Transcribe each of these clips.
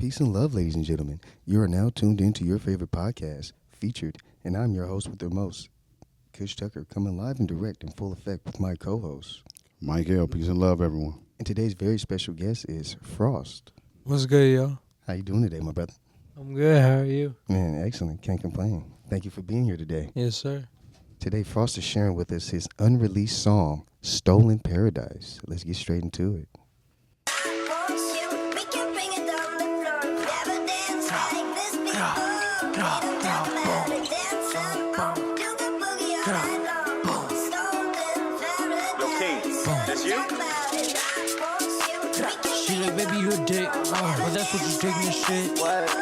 Peace and love, ladies and gentlemen. You are now tuned into your favorite podcast, Featured, and I'm your host with the most, Kush Tucker, coming live and direct in full effect with my co-host. Mike L. Peace and love, everyone. And today's very special guest is Frost. What's good, y'all? How you doing today, my brother? I'm good. How are you? Man, excellent. Can't complain. Thank you for being here today. Yes, sir. Today, Frost is sharing with us his unreleased song, Stolen Paradise. Let's get straight into it. She like, baby, you a dick. But that's what you taking this shit.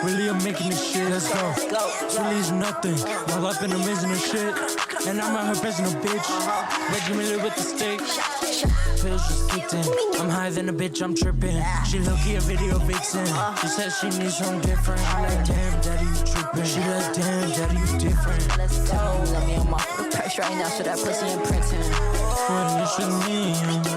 Really, I'm making this shit. Let's go. It's really is nothing. My life been amazing and shit. And I'm out here pressing a bitch. Making me live with the stick. Pills just kicked in. I'm higher than a bitch, I'm tripping. She low-key a video vixen. She said she needs something different. I'm like, damn, daddy, you tripping. She like, damn, daddy, you different. Let's go. Let me, I'm off the price right now, so that pussy imprinting. What you should mean?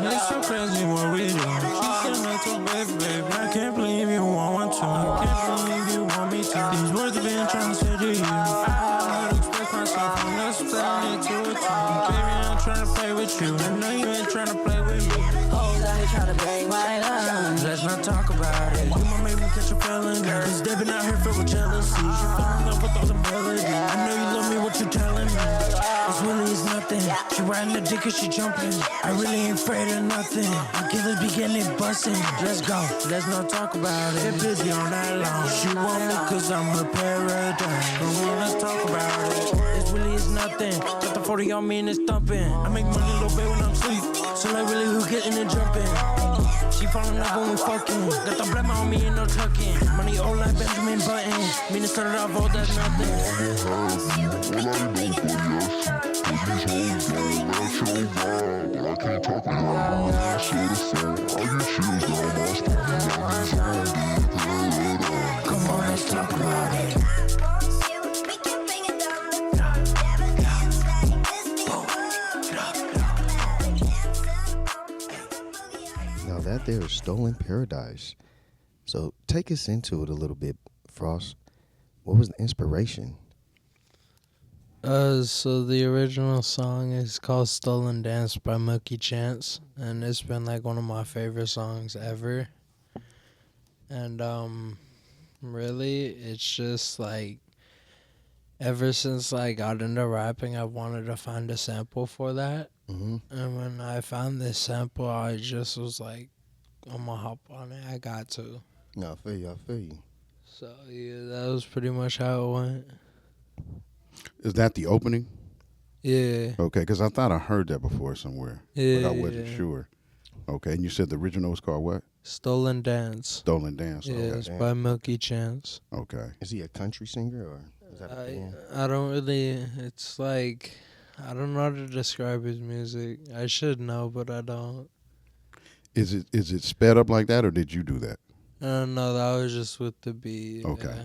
It's so crazy what we do. She said not to, baby. I can't believe you want to. I can't believe you want me to. These words have been trying to say to you. I don't express myself unless I need to a time. Baby, I'm trying to play with you. I know you ain't trying to play with me. Hoes out here trying to break my line. Let's not talk about it. You might make me catch a feeling. Cause they've been out here filled with jealousy. You fall in love with all the melody. I know you love me, what you telling me? This really is nothing. She riding the dick cause she jumping. I really ain't afraid of nothing. I give it beginning busting. Let's go, let's not talk about it. Get busy on that long. She want me cause I'm her paradise. But we let's talk about it. This really is nothing. Got the 40 on me and it's thumping. I make money little bit when I'm asleep. So like really who getting and jumping? She falling up when we fucking. Got the black on me and no tucking. Money old like Benjamin Button. Mean to start it off all that's nothing. Come on, let's talk about it. Now that there is Stolen Paradise. So take us into it a little bit, Frost. What was the inspiration? So the original song is called Stolen Dance by Mookie Chance, and it's been like one of my favorite songs ever. And really it's just like ever since I got into rapping, I wanted to find a sample for that. Mm-hmm. And when I found this sample, I just was like, I'm gonna hop on it. I got to. No, I feel you. So yeah, that was pretty much how it went. Is that the opening? Yeah. Okay, because I thought I heard that before somewhere, Yeah. but I wasn't sure. Okay, and you said the original was called what? Stolen Dance. Stolen Dance. Yeah, Okay. it's by Mookie Chance. Okay. Is he a country singer or is that a band? I don't really. It's like I don't know how to describe his music. I should know, but I don't. Is it sped up like that, or did you do that? No, that was just with the beat. Okay.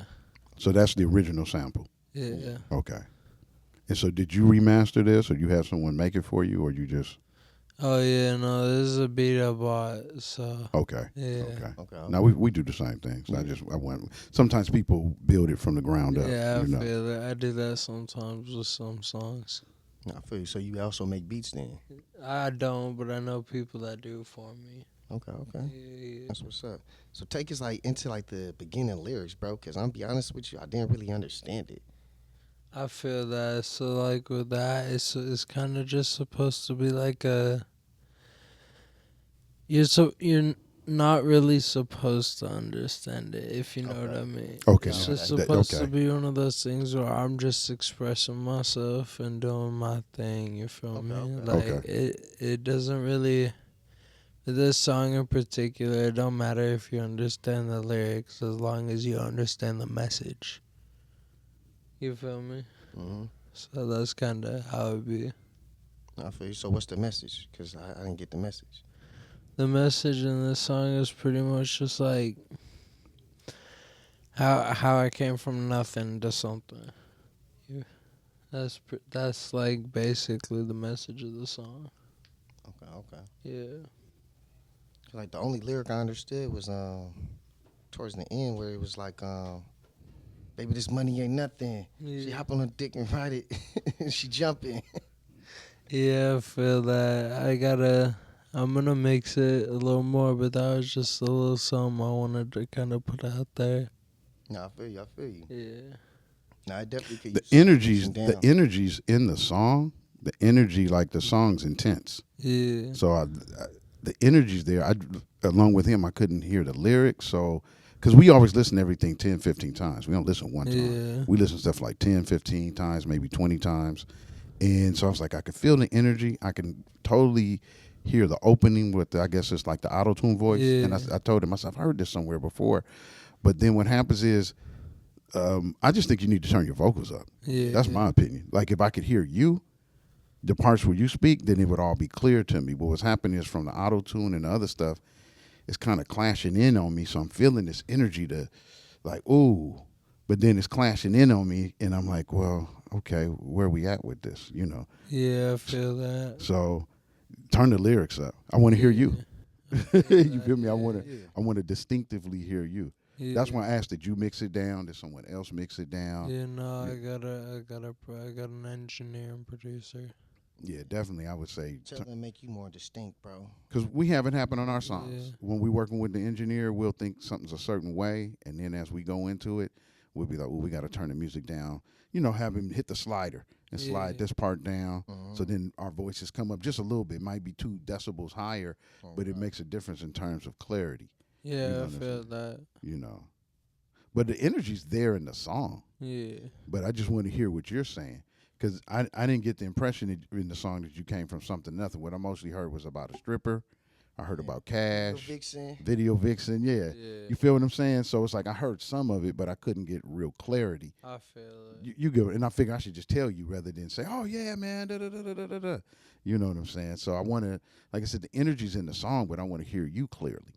So that's the original sample. Yeah. Okay. And so did you remaster this, or you have someone make it for you, or you just? Oh yeah, no, this is a beat I bought. So. Okay. Yeah. Okay. Now we do the same things. I want. Sometimes people build it from the ground up. Yeah, I you know? feel that. I do that sometimes with some songs. No, I feel you. So you also make beats then? I don't, but I know people that do for me. Okay. Yeah. That's what's up. So take us like into like the beginning lyrics, bro, because I'm be honest with you, I didn't really understand it. I feel that. So like with that, it's kind of just supposed to be like a. You're not really supposed to understand it, if you know what I mean. Okay. It's just Okay. supposed to be one of those things where I'm just expressing myself and doing my thing. You feel me? Like it doesn't really. This song in particular, it don't matter if you understand the lyrics as long as you understand the message. You feel me? Mm-hmm. So that's kind of how it be. I feel you. So what's the message? Because I didn't get the message. The message in this song is pretty much just like how I came from nothing to something. That's like basically the message of the song. Okay. Yeah. Like the only lyric I understood was towards the end where it was like, baby, this money ain't nothing. She Yeah. hop on her dick and ride it. She jumping. Yeah, I feel that. I'm gonna mix it a little more, but that was just a little something I wanted to kind of put out there. Nah, I feel you. I feel you. Yeah. Nah, I definitely could The use some energies, mixing the down. energies in the song, the energy, like the song's intense. Yeah. So the energy's there. Along with him, I couldn't hear the lyrics. So, because we always listen to everything 10, 15 times. We don't listen one time. Yeah. We listen to stuff like 10, 15 times, maybe 20 times. And so I was like, I could feel the energy. I can totally hear the opening with, I guess it's like the auto-tune voice. Yeah. And I told him, I said, I've heard this somewhere before. But then what happens is, I just think you need to turn your vocals up. Yeah. That's my opinion. Like if I could hear you, the parts where you speak, then it would all be clear to me. But what's happening is from the auto tune and the other stuff, it's kind of clashing in on me. So I'm feeling this energy to, like, ooh, but then it's clashing in on me, and I'm like, well, okay, where we at with this, you know? Yeah, I feel that. So turn the lyrics up. I want to hear you. You feel me? I want to. Yeah. I want to distinctively hear you. Yeah. That's why I asked that you mix it down. Did someone else mix it down? Yeah, no, Yeah. I got an engineer and producer. Yeah, definitely. I would say Tell them make you more distinct, bro. because we have it happen on our songs. Yeah. When we're working with the engineer, we'll think something's a certain way, and then as we go into it, we'll be like, "Well, we got to turn the music down." You know, have him hit the slider and slide Yeah. this part down, Mhm. so then our voices come up just a little bit. Might be 2 decibels higher, but it Mhm. makes a difference in terms of clarity. Yeah, know I what I'm feel saying? that. You know, but the energy's there in the song. Yeah. But I just want to hear what you're saying. Because I didn't get the impression in the song that you came from something nothing. What I mostly heard was about a stripper. I heard about cash, Vixen. video vixen. Yeah. Yeah. You feel what I'm saying? So it's like I heard some of it, but I couldn't get real clarity. I feel it. You get it, and I figure I should just tell you rather than say, "Oh yeah, man." Da, da, da, da, da, da. You know what I'm saying? So I want to, like I said, the energy's in the song, but I want to hear you clearly.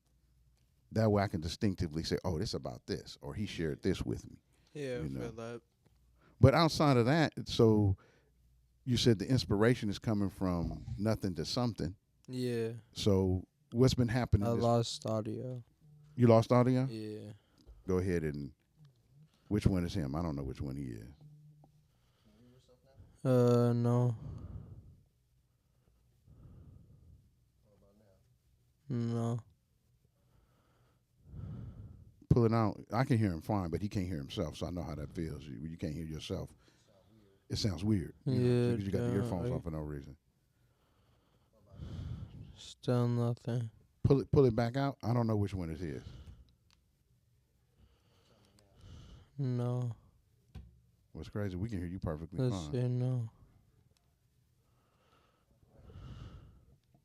That way I can distinctively say, "Oh, this about this," or he shared this with me. Yeah, I You know. feel that. But outside of that, so you said the inspiration is coming from nothing to something. Yeah. So what's been happening? I lost audio. You lost audio? Yeah. Go ahead and which one is him? I don't know which one he is. No. No. Pull it out. I can hear him fine, but he can't hear himself, so I know how that feels. You can't hear yourself. It sounds weird. Yeah, because you got the yeah, earphones I- on for no reason. Still nothing. Pull it back out. I don't know which one it is. No. What's crazy? We can hear you perfectly Let's fine. see. No.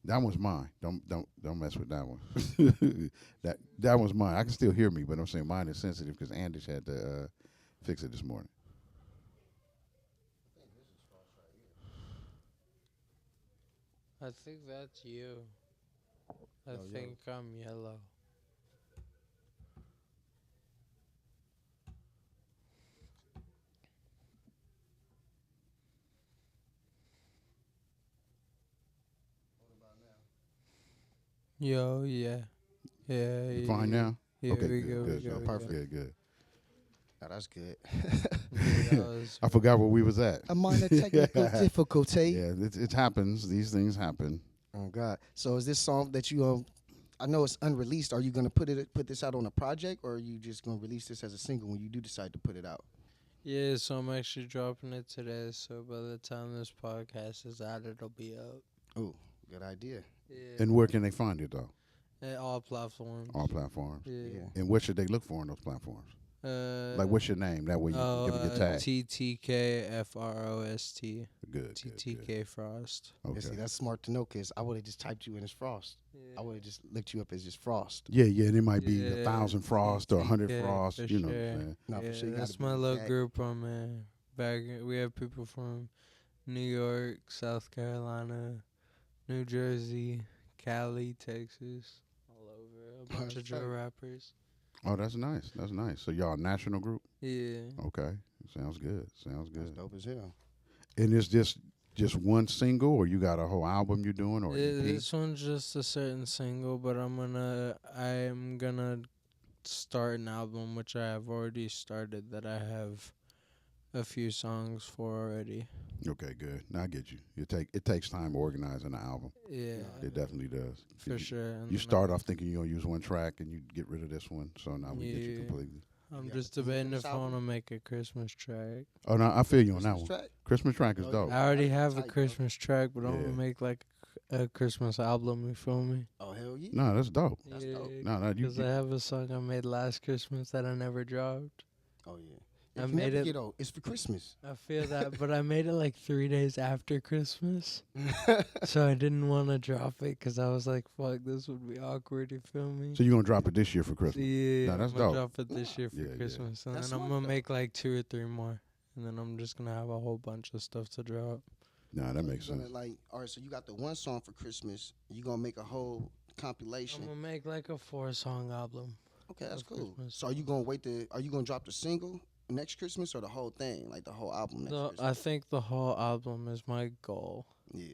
That one's mine. Don't mess with that one. that one's mine. I can still hear me, but I'm saying mine is sensitive because Andish had to fix it this morning. I think that's you. I Oh, think I'm yellow. Yo, yeah. Yeah, You yeah. fine now? Yeah, Okay, we good, go, good. we go, So we perfect. go. Good, good. Now that's good. Yeah, that was- I forgot where we was at. A minor technical difficulty. Yeah, it happens. These things happen. Oh God! So is this song that you I know it's unreleased. Are you gonna put this out on a project, or are you just gonna release this as a single when you do decide to put it out? Yeah, so I'm actually dropping it today. So by the time this podcast is out, it'll be up. Oh, good idea. Yeah. And where can they find it though? At all platforms. All platforms. Yeah. Yeah. And what should they look for on those platforms? Like, what's your name? That way you can give it your tag. TTKFROST. Good. TTK Frost. Yeah, Okay. see, that's smart to know because I would have just typed you in as Frost. I would have just looked you up as just Frost. Yeah, and it might be Yeah, 1,000 Frost or 100 TTK, Frost. for You know what I'm sure. saying? No, for Yeah, sure you that's gotta my be little back. group from we have people from New York, South Carolina, New Jersey, Cali, Texas, all over. A bunch of drill tight. rappers. Oh, that's nice. That's nice. So y'all a national group? Yeah. Okay. Sounds good. Sounds That's good. dope as hell. And it's just one single, or you got a whole album you're doing, or Yeah, EP? this one's just a certain single, but I'm gonna start an album, which I have already started, that I have a few songs for already. Okay, good. Now I get you. It takes time organizing an album. Yeah, It definitely does. for sure. And You then start off thinking you're gonna use one track and you get rid of this one. So now we get you Yeah. completely. I'm You got just the theme for debating this if I want to album? make a Christmas track. Oh no, I feel you on that Christmas one. track? Christmas track is Oh, dope. yeah. I already That'd be have a tight, bro. Christmas track, but I want Yeah. to make like a Christmas album. You feel me? Oh hell yeah. No, that's dope. That's dope. No, you. Because I have a song I made last Christmas that I never dropped. Oh yeah. I It made never it- get old. It's for Christmas. I feel that, but I made it like 3 days after Christmas. So I didn't want to drop it because I was like, fuck, this would be awkward. You feel me? So you gonna drop it this year for Christmas? Yeah, Nah, that's I'm gonna dope. drop it this year for Yeah, yeah. Christmas, and That's then I'm smart, gonna though. make like 2 or 3 more, and then I'm just gonna have a whole bunch of stuff to drop. Nah, that makes You're gonna, sense. like, all right, so you got the one song for Christmas. You gonna make a whole compilation. I'm gonna make like a 4-song album. Okay, that's for cool. Christmas. So are you gonna are you gonna drop the single next Christmas or the whole thing, like the whole album next I Christmas? think the whole album is my goal. Yeah.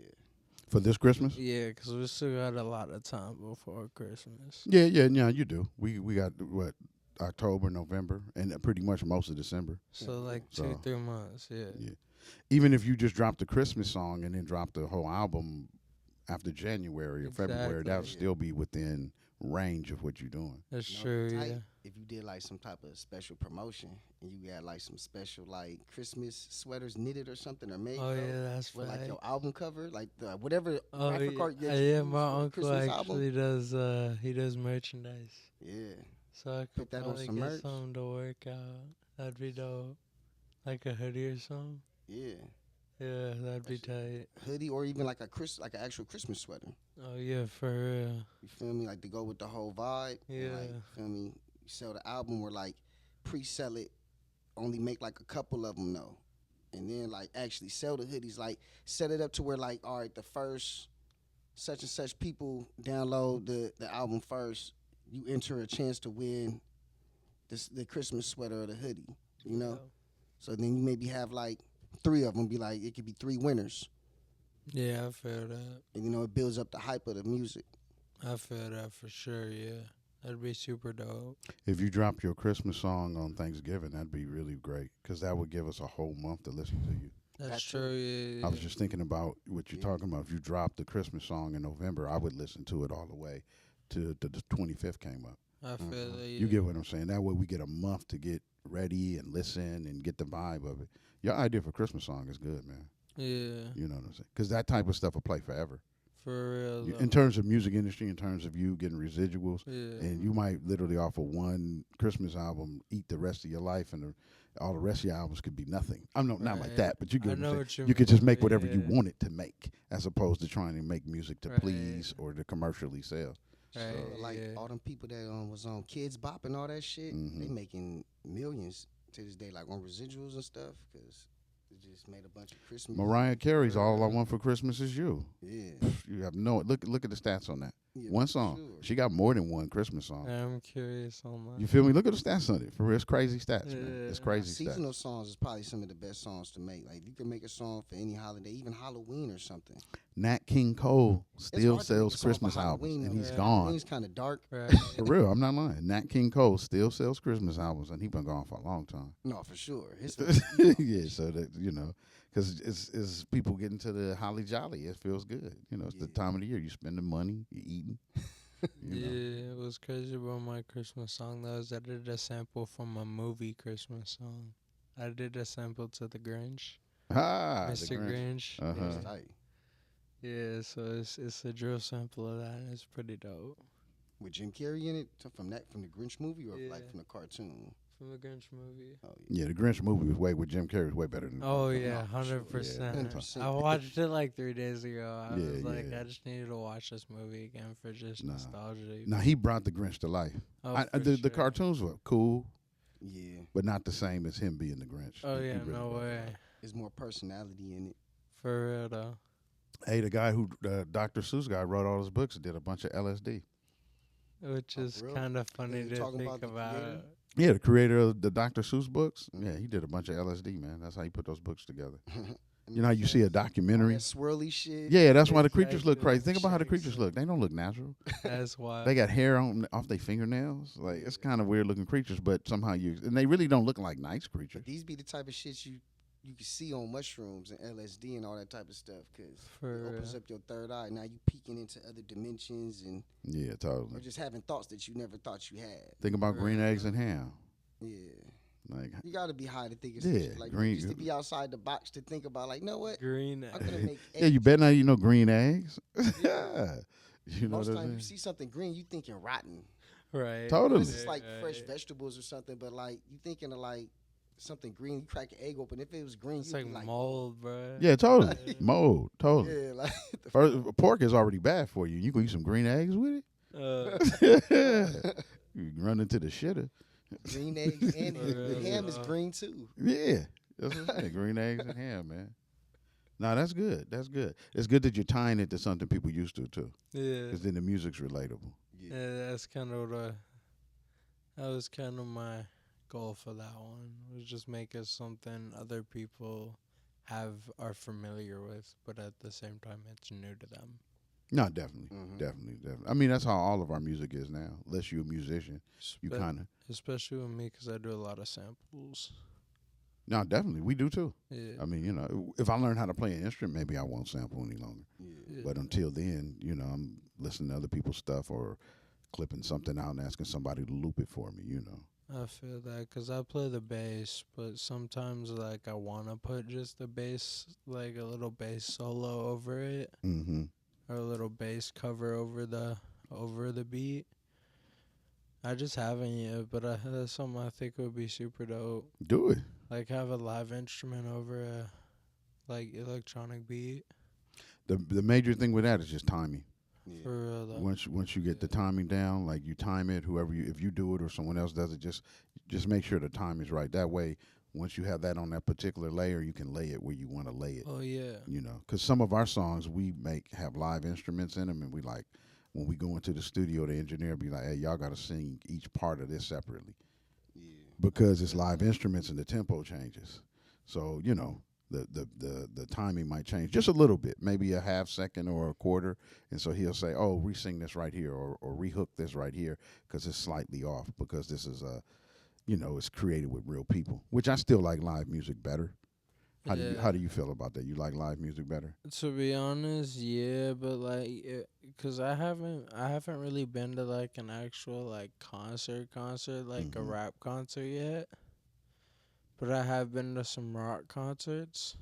For this Christmas? Yeah, because we still got a lot of time before Christmas. Yeah, you do. We got what, October, November, and pretty much most of December. So like So- 2-3 months. Yeah. Yeah. Even if you just drop the Christmas song and then drop the whole album after January or February, that would Exactly. still be within range of what you're doing. That's You know, true. tight Yeah. If you did like some type of special promotion and you got like some special like Christmas sweaters knitted or something or made, Oh yeah, that's with like right. your album cover, like the whatever Oh graphic yeah, art you yeah. use My for the uncle Christmas actually does. He does merchandise. Yeah. So I could Put that on probably some get merch. something to work out. That'd be dope. Like a hoodie or something. Yeah. Yeah, that'd be That tight. Hoodie or even like like an actual Christmas sweater. Oh yeah, for real. You feel me? Like to go with the whole vibe. and, Yeah. like, feel me? You sell the album or like pre-sell it, only make like a couple of them though, and then like actually sell the hoodies. Like set it up to where like, all right, the first such and such people download the album first. You enter a chance to win the Christmas sweater or the hoodie. You know. So then you maybe have like 3 of them. Be like it could be 3 winners, Yeah, I feel that. and you know it builds up the hype of the music. I feel that for sure. Yeah, that'd be super dope. If you drop your Christmas song on Thanksgiving, that'd be really great because that would give us a whole month to listen to you. That's That's true. Yeah, I was just thinking about what you're Yeah. talking about. If you drop the Christmas song in November, I would listen to it all the way to the 25th came up. I feel that. Yeah. You get what I'm saying? That way we get a month to get ready and listen and get the vibe of it. Your idea for Christmas song is good, man. Yeah, You know what I'm saying? Because that type of stuff will play forever. for real. In terms of music industry, in terms of you getting residuals, Yeah. and you might literally off of one Christmas album eat the rest of your life, and all the rest of your albums could be nothing. I'm not like Right. that, but you I get what know I'm saying. what you You could just mean, make whatever you yeah. want it to make, as opposed to trying to make music to Right. please or to commercially sell. Right, So like yeah. all them people that was on Kids Bop and all that shit, they Mhm. making millions to this day, like on residuals and stuff, because they just made a bunch of Christmas. Mariah Carey's "All I Want for Christmas Is You." Yeah. You have no look at the stats on that. Yeah, One for song. sure. She got more than one Christmas song. I'm curious on that. You feel me? Look at the stats on it. For real, it's crazy stats, man. It's Yeah. crazy Seasonal stats. songs is probably some of the best songs to make. Like you can make a song for any holiday, even Halloween or something. Nat King Cole It's still hard to make a sells song for Christmas albums, Halloween, and though. he's Yeah. gone. Halloween's kind of dark. Right. For real, I'm not lying. Nat King Cole still sells Christmas albums, and he's been gone for a long time. No, for sure. It's Yeah, so that because it's people getting to the holly jolly. It feels good. It's the Yeah. time of the year. You spending money, you eating. you know. Yeah, it was crazy about my Christmas song. That was I did a sample from a movie Christmas song. I did a sample to The Grinch, Ah, the Mr. Grinch. Grinch. Uh-huh. It's tight. Yeah, so it's a drill sample of that. And it's pretty dope. With Jim Carrey in it from the Grinch movie or Yeah. like from the cartoon. From the Grinch movie. Oh yeah. Yeah, the Grinch movie was way with Jim Carrey was way better than. Oh the- yeah, for sure. 100%. 100%. I watched it like 3 days ago. I Yeah, was like, yeah. I just needed to watch this movie again for just Nah. nostalgia. Now he brought the Grinch to life. Oh, The for sure. cartoons were cool, Yeah. but not the same as him being the Grinch. Oh He yeah, really no brought it to way. life. There's more personality in it. For real though. Hey, the guy who Dr. Seuss guy wrote all his books did a bunch of LSD. Which Oh, is for real? kind of funny you to talking think about the about. creator? Yeah, the creator of the Dr. Seuss books. Yeah, he did a bunch of LSD, man. That's how he put those books together. You know how you see a All documentary? that swirly shit. Yeah, that's why the creatures look Exactly. crazy. Think about how the Shakes. creatures look. They don't look natural. That's why. They got hair on off their fingernails. Like it's kind of weird looking creatures, but somehow and they really don't look like nice creatures. But these be the type of shit you can see on mushrooms and LSD and all that type of stuff, because it opens up your third eye. Now you peeking into other dimensions and Yeah, or totally. just having thoughts that you never thought you had. Think about green eggs and ham. Yeah. Like You gotta be high to think of Yeah, shit like green- just to be outside the box to think about like, know what? Green. I'm gonna make yeah, you bet now you know green eggs. yeah, you know most what I'm times you saying? see something green, you thinking rotten. Right. Totally. Unless it's like fresh vegetables or something, but like you thinking of like something green, you crack an egg open. If it was green, It's you'd like, be like mold, bro. Yeah, totally. Mold, totally. Yeah, like Pork is already bad for you. You gonna eat some green eggs with Uh, it? You can run into the shitter. green eggs and ham. real, The ham is yeah. green too. Yeah, that's what I'm saying. Green eggs and ham, man. No, that's good. That's good. It's good that you're tying it to something people used to too, yeah. because then the music's relatable. Yeah, that's kind of that was kind of my goal for that one. Was just make it something other people are familiar with, but at the same time it's new to them. No, definitely, Mhm. definitely. I mean, that's how all of our music is now. Unless you're a musician, you Spe- kind of. especially with me, 'cause I do a lot of samples. No, definitely, we do too. Yeah. I mean, you know, if I learn how to play an instrument, maybe I won't sample any longer. Yeah. But until then, you know, I'm listening to other people's stuff or clipping something out and asking somebody to loop it for me. You know. I feel that 'cause I play the bass, but sometimes like I want to put just the bass, like a little bass solo over it, Mm-hmm. or a little bass cover over the beat. I just haven't yet, but that's something I think would be super dope. Do it. Like have a live instrument over a like electronic beat. The major thing with that is just timing. Yeah. For real though. Once you get the timing down, like you time it, if you do it or someone else does it, just make sure the time is right. That way, once you have that on that particular layer, you can lay it where you want to lay it. Oh yeah. You know, because some of our songs we have live instruments in them, and we like when we go into the studio, the engineer be like, "Hey, y'all got to sing each part of this separately Yeah. because it's live instruments and the tempo changes." So you know. The timing might change just a little bit, maybe a half second or a quarter, and so he'll say, "Oh, re-sing this right here, or rehook this right here, because it's slightly off, because this is it's created with real people." Which I still like live music better. How do you feel about that? You like live music better? To be honest, yeah, but like, 'cause I haven't really been to like an actual like concert like a Mhm. rap concert yet. But I have been to some rock concerts,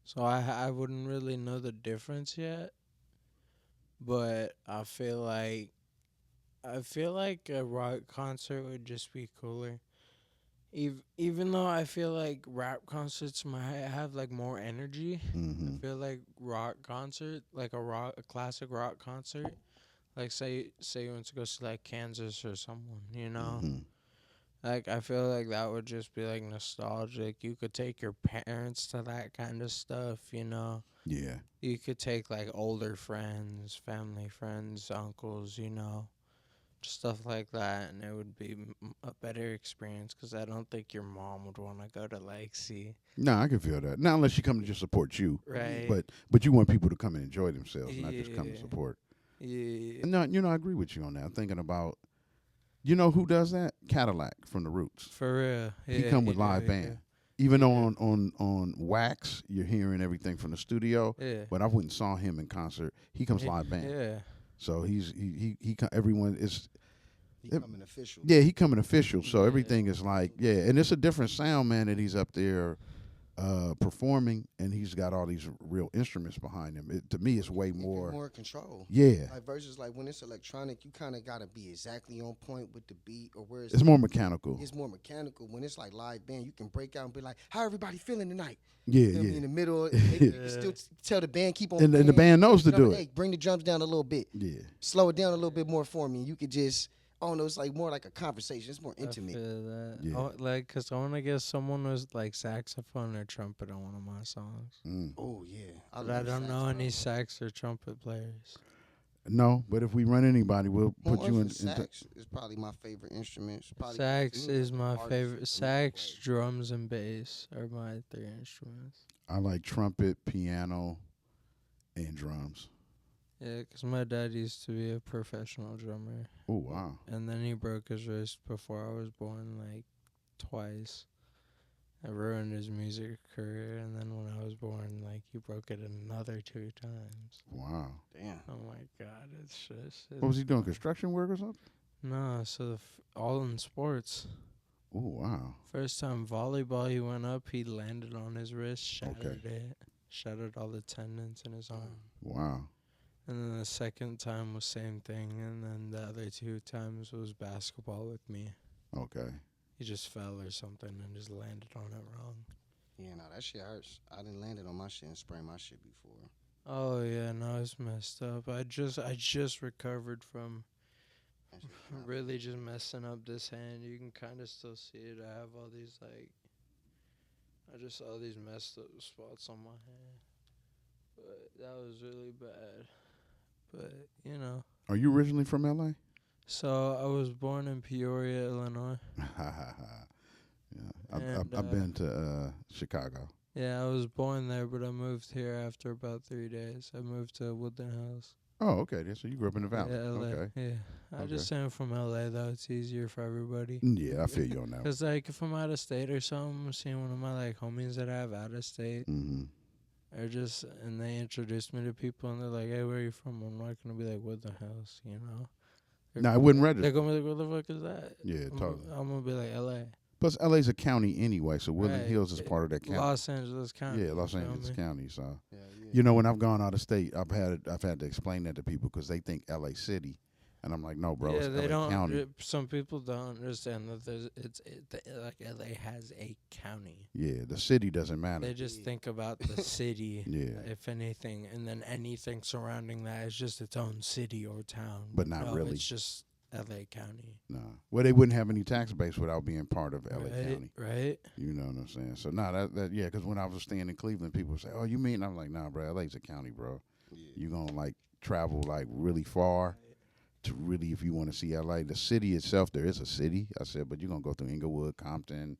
so I wouldn't really know the difference yet. But I feel like a rock concert would just be cooler. Even though I feel like rap concerts might have like more energy, Mm-hmm. I feel like rock concert, like a classic rock concert, like say you went to go see like Kansas or someone, you know. Mm-hmm. Like I feel like that would just be like nostalgic. You could take your parents to that kind of stuff, you know. Yeah. You could take like older friends, family friends, uncles, you know, just stuff like that, and it would be a better experience. 'Cause I don't think your mom would want to go to like see. No, I can feel that. Not unless she come to just support you, Right. but you want people to come and enjoy themselves, not just come to Yeah. support. Yeah. And no, I agree with you on that. I'm thinking about, you know who does that? Cadillac from the Roots. For real. He Yeah, come with yeah, live yeah, band. Even though on Wax, you're hearing everything from the studio. Yeah. But I went and saw him in concert. He comes live band. Yeah. So everyone is. He coming official. Yeah, he coming official. So Yeah. everything is like, yeah, and it's a different sound, man, that he's up there performing, and he's got all these real instruments behind him. To me, it's way You get more. more control. Yeah, Like versus like when it's electronic, you kind of gotta be exactly on point with the beat, or where it's more mechanical. it's more mechanical. When it's like live band, you can break out and be like, "How everybody feeling tonight?" Yeah, You know what I mean? yeah. In the middle, maybe you can still tell the band keep on. And the playing. band knows to do Hey, it. bring the drums down a little bit. Yeah, Slow it down a little bit more for me. You could just, I don't know, it's like more like a conversation. It's more I intimate. feel that. Yeah. Like, 'cause I want to get someone with like saxophone or trumpet on one of my songs. mm. Oh yeah, But I don't know any sax or trumpet players. No, but if we run anybody, we'll put you in. Sax is probably my favorite instrument. It's probably Sax to me, is my hardest favorite. instrument to Sax, play. drums, and bass are my three instruments. I like trumpet, piano, and drums. Yeah, 'cause my dad used to be a professional drummer. Oh wow. And then he broke his wrist before I was born, like, twice. I ruined his music career, and then when I was born, like, he broke it another 2 times. Wow. Damn. Oh my god, it's just. What was he doing? Construction work or something? No, so all in sports. Oh wow. First time volleyball, he went up, he landed on his wrist, shattered it, shattered all the tendons in his arm. Wow. And then the second time was same thing, and then the other 2 times was basketball with me. Okay. He just fell or something and just landed on it wrong. Yeah, no, that shit hurts. I done landed on my shit and sprained my shit before. Oh yeah, no, it's messed up. I just recovered from That shit kinda- really just messing up this hand. You can kind of still see it. I have all these I just saw these messed up spots on my hand, but that was really bad. But Are you originally from LA? so I was born in Peoria, Illinois. Yeah. And, I've been to Chicago. Yeah, I was born there, but I moved here after about 3 days. I moved to Woodland Hills. Oh, okay. So you grew up in the valley. Yeah, LA. Okay. Yeah, I just say I'm from LA though. It's easier for everybody. Yeah, I feel you on that. Cause like if I'm out of state or something, seeing one of my like homies that I have out of state, Mm-hmm. and they introduce me to people and they're like, "Hey, where are you from?" I'm not gonna be like Woodland Hills, you know. No, I wouldn't They're register. gonna be like, "What the fuck is that?" Yeah, totally. I'm gonna be like LA. Plus, LA's a county anyway, so Woodland Right. Hills is part of that county. Los Angeles County. Yeah, Los you feel Angeles me? County. So, Yeah, yeah. you know, when I've gone out of state, I've had to explain that to people because they think LA City, and I'm like, no, bro, yeah, it's they LA don't. County. Some people don't understand that like LA has a county. Yeah, the city doesn't matter. They just think about the city, Yeah. if anything, and then anything surrounding that is just its own city or town. But not no, really. It's just LA County. No, well, they wouldn't have any tax base without being part of LA right, County. right? You know what I'm saying? So, yeah, because when I was staying in Cleveland, people would say, "Oh, you mean?" I'm like, "Nah, bro, LA's a county, bro. Yeah. You gonna like travel like really far to really, if you want to see LA. The city itself, there is a city." I said, "But you're gonna go through Inglewood, Compton,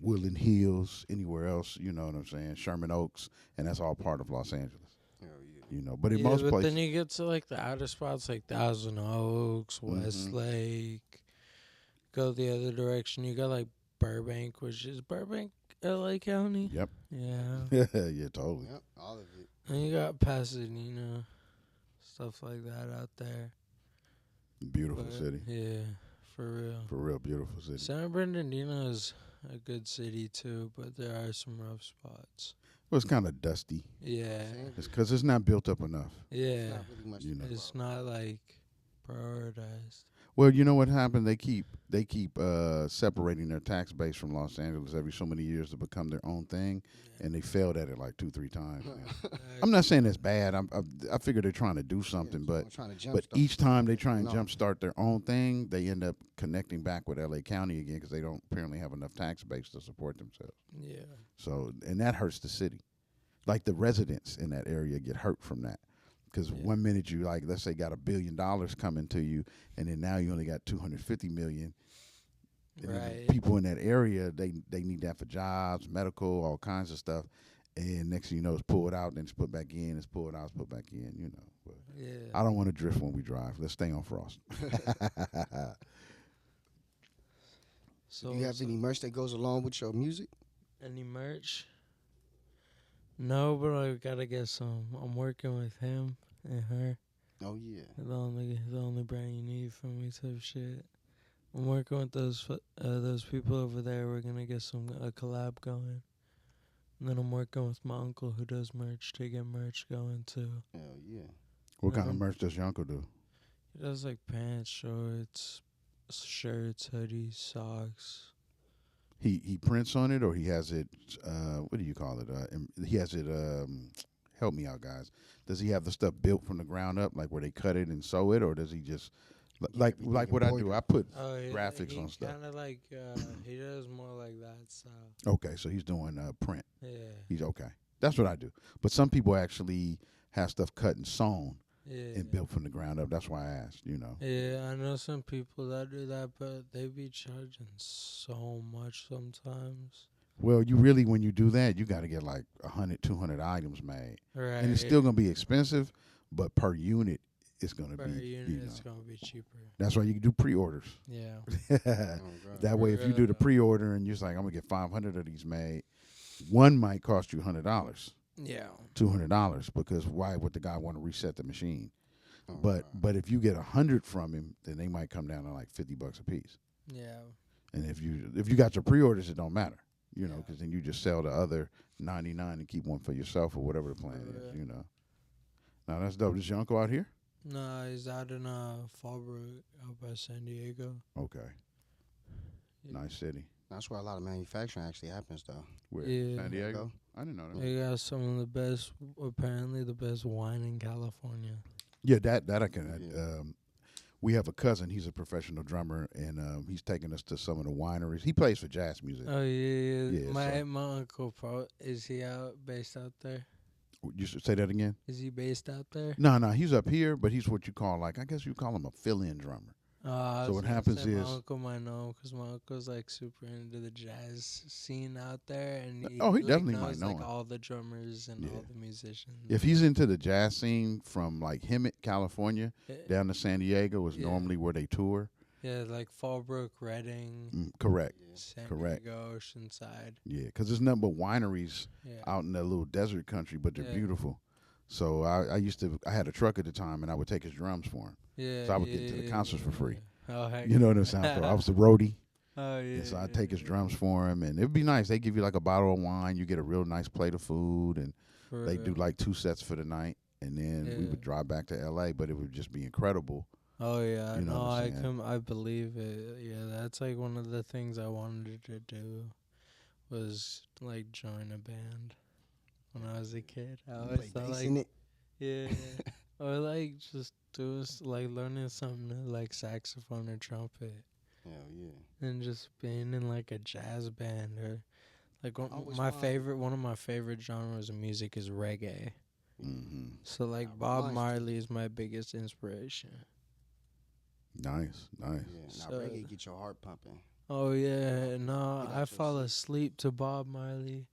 Woodland Hills, anywhere else. You know what I'm saying? Sherman Oaks, and that's all part of Los Angeles. Hell yeah. You know, but in Yeah, most but places, then you get to like the outer spots like Thousand Oaks, Westlake. Go the other direction. You got like Burbank, which is Burbank, LA County. yep, Yeah. yeah, totally. Yep, all of it. And you got Pasadena, stuff like that out there. Beautiful But, city, Yeah, for real. for real, beautiful city. San Bernardino is a good city too, but there are some rough spots. Well, it's kind of dusty. Yeah, It's because it's not built up enough. yeah. Not really much. You to know. talk It's about. not like prioritized. Well, you know what happened? They keep separating their tax base from Los Angeles every so many years to become their own thing, and they failed at it like 2-3 times. Man. I'm not saying it's bad. I figure they're trying to do something, Yeah, but trying to but jumpstart each time they try and No. jumpstart their own thing, they end up connecting back with LA County again because they don't apparently have enough tax base to support themselves. Yeah. So, and that hurts the city. Like the residents in that area get hurt from that. Because Yeah. one minute you like, let's say, got $1 billion coming to you, and then now you only got $250 million. And then Right. people in that area, they need that for jobs, medical, all kinds of stuff. And next thing you know, it's pulled out, then it's put back in. It's pulled out, it's put back in. You know. But Yeah. I don't want to drift when we drive. Let's stay on Frost. So Do you have any merch that goes along with your music? any merch? No, but I gotta get some. I'm working with him and her. Oh yeah. The only brand you need from me type shit. I'm working with those people over there. We're gonna get a collab going. And then I'm working with my uncle who does merch to get merch going too. Hell yeah. What kind of Mhm. merch does your uncle do? He does like pants, shorts, shirts, hoodies, socks. He prints on it, or he has it. What do you call it? He has it. Help me out, guys. Does he have the stuff built from the ground up, like where they cut it and sew it, or does he just like everything what I do? embroidered. I put Oh, yeah, graphics on stuff. Kind of like he does more like that style. Okay, so he's doing print. Yeah, He's okay. That's what I do. But some people actually have stuff cut and sewn yeah. and built from the ground up. That's why I asked. You know. Yeah, I know some people that do that, but they be charging so much sometimes. Well, you really, when you do that, you got to get like 100, 200 items made. Right. And it's still going to be expensive, but per unit, it's going to per be, unit, it's gonna be cheaper. That's why you can do pre-orders. Yeah. That way, if you do the pre-order and you're just like, I'm going to get 500 of these made, one might cost you $100, Yeah. $200, because why would the guy want to reset the machine? But if you get 100 from him, then they might come down to like $50 a piece. Yeah. And if you got your pre-orders, it don't matter, because then you just sell the other 99 and keep one for yourself or whatever the plan is. Now that's dope. Is your uncle out here? No, he's out in Fallbrook, out by San Diego. Okay. Yeah. Nice city. That's where a lot of manufacturing actually happens, though. Where? Yeah. San Diego? I didn't know that. They got some of the best, apparently the best wine in California. Yeah, that I can. We have a cousin. He's a professional drummer, and he's taking us to some of the wineries. He plays for jazz music. Oh yeah. Yeah, My uncle, is he based out there? You should say that again. Is he based out there? No, he's up here, but he's what you call, like, I guess you call him a fill-in drummer. So what happens is, my uncle might know, because my uncle's like super into the jazz scene out there, and he definitely knows, might know like him. all the drummers and all the musicians. If he's into the jazz scene from like Hemet, California, down to San Diego is normally where they tour. Yeah, like Fallbrook, Redding. Correct. San Correct. Diego, Oceanside. Yeah, because there's nothing but wineries out in that little desert country, but they're beautiful. So I had a truck at the time, and I would take his drums for him. Yeah. So I would get to the concerts for free. Oh, heck. You know what I'm saying? So I was the roadie. Oh, yeah. And so I'd take his drums for him, and it'd be nice. They give you like a bottle of wine, you get a real nice plate of food, and they do like 2 sets for the night, and then we would drive back to LA, but it would just be incredible. Oh yeah, You know what I'm saying? I believe it. Yeah, that's like one of the things I wanted to do was like join a band when I was a kid. I always thought like yeah, or like just do like learning something like saxophone or trumpet. Hell yeah. And just being in like a jazz band or like one of my favorite genres of music is reggae. Mm-hmm. So like Bob Marley is my biggest inspiration. Nice. Yeah, now reggae get your heart pumping. Oh yeah, no, I fall asleep to Bob Marley.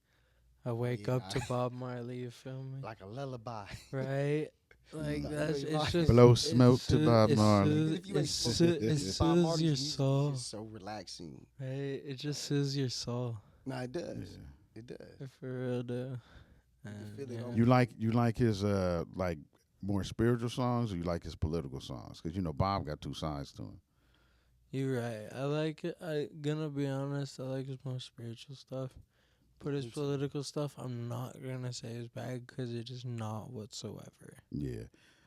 I wake up to Bob Marley. You feel me? Like a lullaby. Right. Like that's it's just blow smoke to Bob Marley. It soothes your soul. It's so relaxing. Right. It just soothes your soul. No, it does. Yeah. It does. For real, dude. You like his like more spiritual songs, or you like his political songs? Because Bob got 2 sides to him. You're right. I like it. I gonna be honest. I like his more spiritual stuff, but his political stuff, I'm not gonna say is bad because it is not whatsoever. Yeah,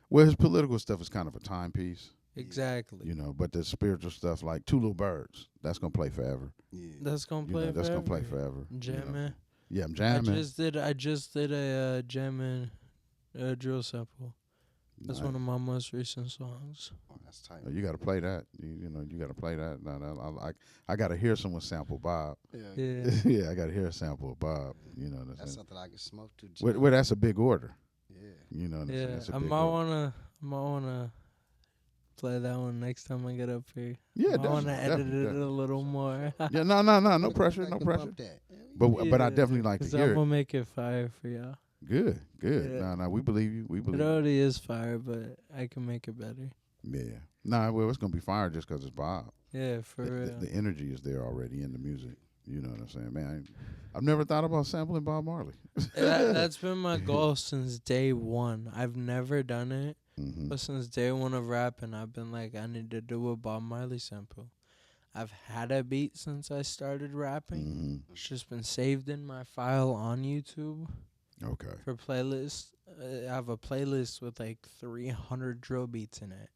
well, his political stuff is kind of a timepiece. Exactly. But the spiritual stuff, like 2 Little Birds, that's gonna play forever. Yeah. That's gonna play. That's gonna play forever. Jamming. Yeah, I'm jamming. I just did a jamming drill sample. That's one of my most recent songs. Oh, that's tight. You got to play that. You got to play that. I got to hear someone sample Bob. Yeah. Yeah, I got to hear a sample of Bob. That's something I can smoke to. Well, that's a big order. Yeah. Yeah, I might wanna play that one next time I get up here. Yeah, I want to edit it a little more. Yeah, no pressure, no pressure. But I definitely like to hear I'm it. gonna make it fire for y'all. Good. Yeah. No, we believe you. We believe it already is fire, but I can make it better. Yeah. Well, it's gonna be fire just because it's Bob. Yeah, for real. The energy is there already in the music. You know what I'm saying, man? I've never thought about sampling Bob Marley. That's been my goal since day one. I've never done it, but since day one of rapping, I've been like, I need to do a Bob Marley sample. I've had a beat since I started rapping. It's just been saved in my file on YouTube. Okay. For playlists, I have a playlist with like 300 drill beats in it.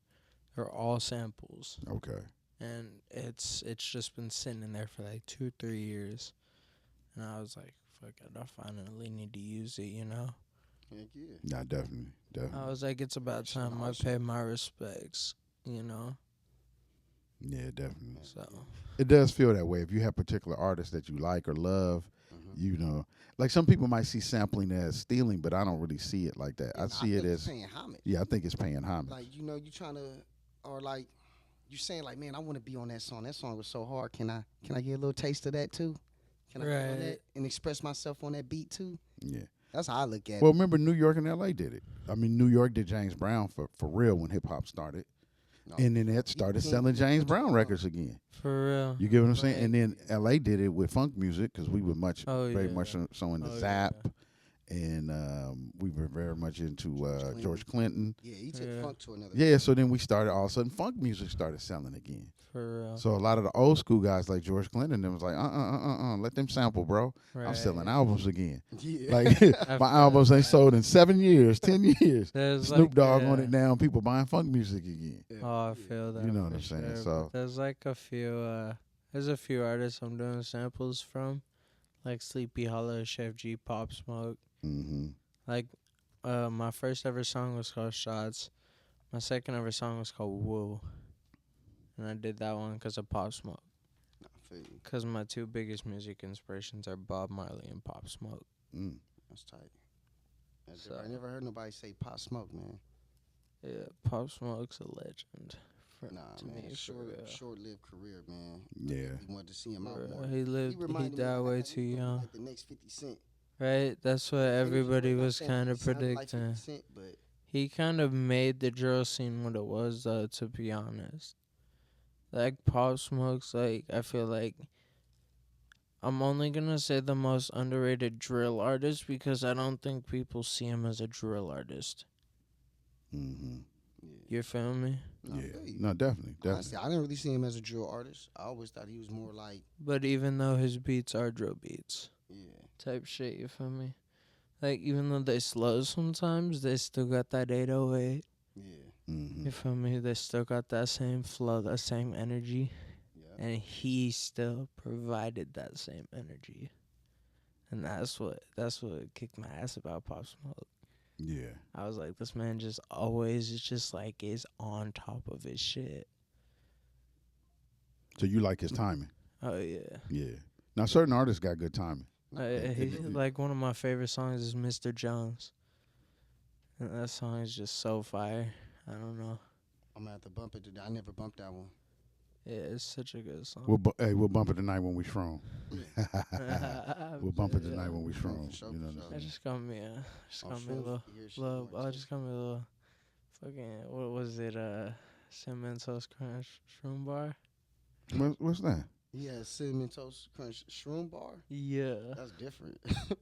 They're all samples. Okay. And it's just been sitting in there for like 2-3 years. And I was like, fuck it, I finally need to use it, Heck yeah. Yeah, definitely. I was like, it's about time I pay my respects, Yeah, definitely. So it does feel that way. If you have particular artists that you like or love, like some people might see sampling as stealing, but I don't really see it like that. I see it as paying homage. Yeah, I think it's paying homage. Like you trying to, or like you saying like, man, I want to be on that song. That song was so hard. Can I get a little taste of that too? Can I get on Right. that and express myself on that beat too? Yeah. That's how I look at Well, it. remember New York and L.A. did it. I mean, New York did James Brown for real when hip hop started, No, and then it started selling James Brown records again. For real. You get what I'm saying? Right. And then L.A. did it with funk music because we were very yeah. much so into Oh, Zap, and we were very much into George Clinton. Yeah, he took Yeah. funk to another. Yeah, so then we started all of a sudden funk music started selling again. For real. So a lot of the old school guys like George Clinton, them was like, let them sample, bro. I'm selling albums again. Yeah. Like I my feel albums ain't that. sold in 7 years, 10 years. There's Snoop like, Dogg on yeah. it now. People buying funk music again. Oh, I feel that. You know what for I'm saying, sure, so- but there's like a few. There's a few artists I'm doing samples from, like Sleepy Hollow, Chef G, Pop Smoke. Mm-hmm. Like, my first ever song was called Shots. My second ever song was called Woo. And I did that one because of Pop Smoke. I feel you. Because my two biggest music inspirations are Bob Marley and Pop Smoke. Mm. That's tight. So- I never heard nobody say Pop Smoke, man. Yeah, Pop Smoke's a legend. Nah, to man. me, for Short, real. short-lived career, man. Yeah. We wanted to see him out For real. more. He reminded me died of, way like, too he looked young. Like the next 50 Cent. Right? That's what everybody Not was saying kind he of sounded like 50 predicting. Cent, but He kind of made the drill scene what it was, though, to be honest. Like, Pop Smoke's, like, I feel like I'm only going to say the most underrated drill artist because I don't think people see him as a drill artist. Mm-hmm. You feel me? no, I Yeah. feel you. No, definitely. Honestly, I didn't really see him as a drill artist. I always thought he was more like, But even though his beats are drill beats yeah, type shit, you feel me? Like, even though they slow sometimes, they still got that 808. yeah, Mm-hmm. You feel me? They still got that same flow, that same energy. yeah. And he still provided that same energy. And that's what kicked my ass about Pop Smoke. Yeah. I was like, this man just always is just like is on top of his shit. So you like his timing? Oh yeah. Yeah. Now certain artists got good timing. Like one of my favorite songs is Mr. Jones. And that song is just so fire. I don't know. I'm gonna have to bump it today. I never bumped that one. Yeah, it's such a good song. We'll bump it tonight when we shroom. We'll bump it tonight when we For shroom. sure, You know for what sure. I'm I saying? just got me a little Here's little more I too. just got me a little fucking what was it, Cinnamon Toast Crunch Shroom Bar? What's that? He has cinnamon toast crunch shroom bar. Yeah. That's different.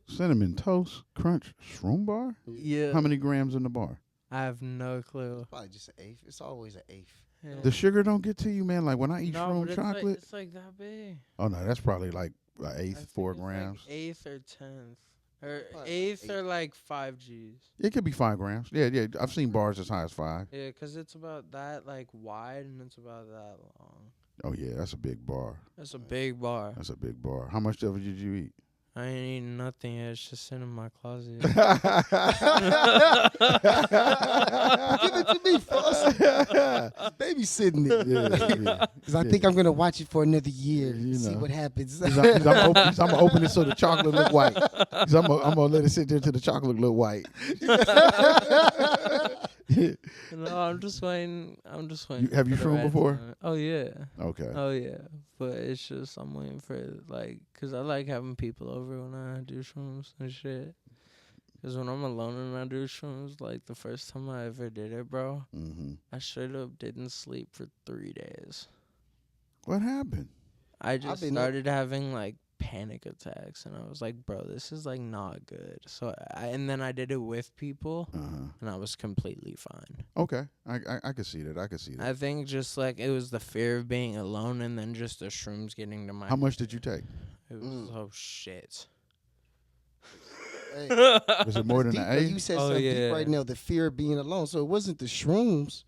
Cinnamon toast crunch shroom bar? Yeah. How many grams in the bar? I have no clue. Probably just an eighth. It's always an eighth. Yeah. The sugar don't get to you, man. Like when I eat No, shroom but chocolate. it's like that big. Oh no, that's probably like an I eighth, think 4 it's grams. Like eighth or 10th. Or Probably eighth like or like 5 Gs. It could be 5 grams. Yeah. I've seen bars as high as 5. Yeah, 'cause it's about that like wide and it's about that long. Oh yeah, that's a big bar. That's a big bar. That's a big bar. How much of it did you eat? I ain't eating nothing yet. It's just sitting in my closet. Give it to me, Floss. Babysitting it. Yeah. Because I think I'm going to watch it for another year You and see know. what happens. I'm gonna open it so the chocolate look white. 'Cause I'm gonna let it sit there till the chocolate look white. No, I'm just waiting. Have you for the shroomed right before? time. Oh yeah. Okay. Oh yeah. But it's just I'm waiting for like, 'cause I like having people over when I do shrooms and shit. 'Cause when I'm alone and I do shrooms, like the first time I ever did it, bro, Mm-hmm. I straight up didn't sleep for 3 days. What happened? I just been up- started having like panic attacks, and I was like, bro, this is like not good. So and then I did it with people, Uh-huh. and I was completely fine. Okay. I could see that. I could see that. I think just like it was the fear of being alone, and then just the shrooms getting to my. How much did you take? It was oh shit. Hey, Was it more than deep, an though. You eighth? said Oh, something yeah. deep right now, the fear of being alone. So it wasn't the shrooms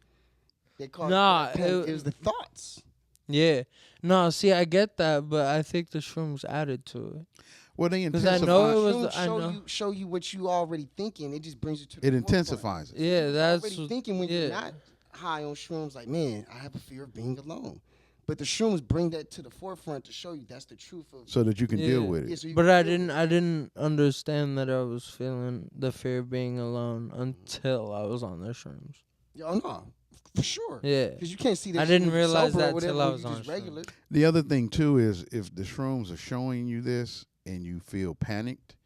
that caused Nah, that panic, it- it was the thoughts. Yeah. No, see, I get that, but I think the shrooms added to it. Well, they 'Cause intensify. I know it was. Shrooms I know. show you what you already thinking. It just brings it to the It forefront. intensifies it. Yeah, that's Already thinking when you're yeah. not high on shrooms, like, man, I have a fear of being alone. But the shrooms bring that to the forefront to show you that's the truth of So that you can deal Yeah. with Yeah, it. so you But can I deal with didn't understand that I was feeling the fear of being alone until I was on the shrooms. it. Oh no, of For sure. Yeah. Because you can't see that I shit didn't when you realize sober or that whatever, till I when was you on just regular. The other thing too is if the shrooms are showing you this and you feel panicked,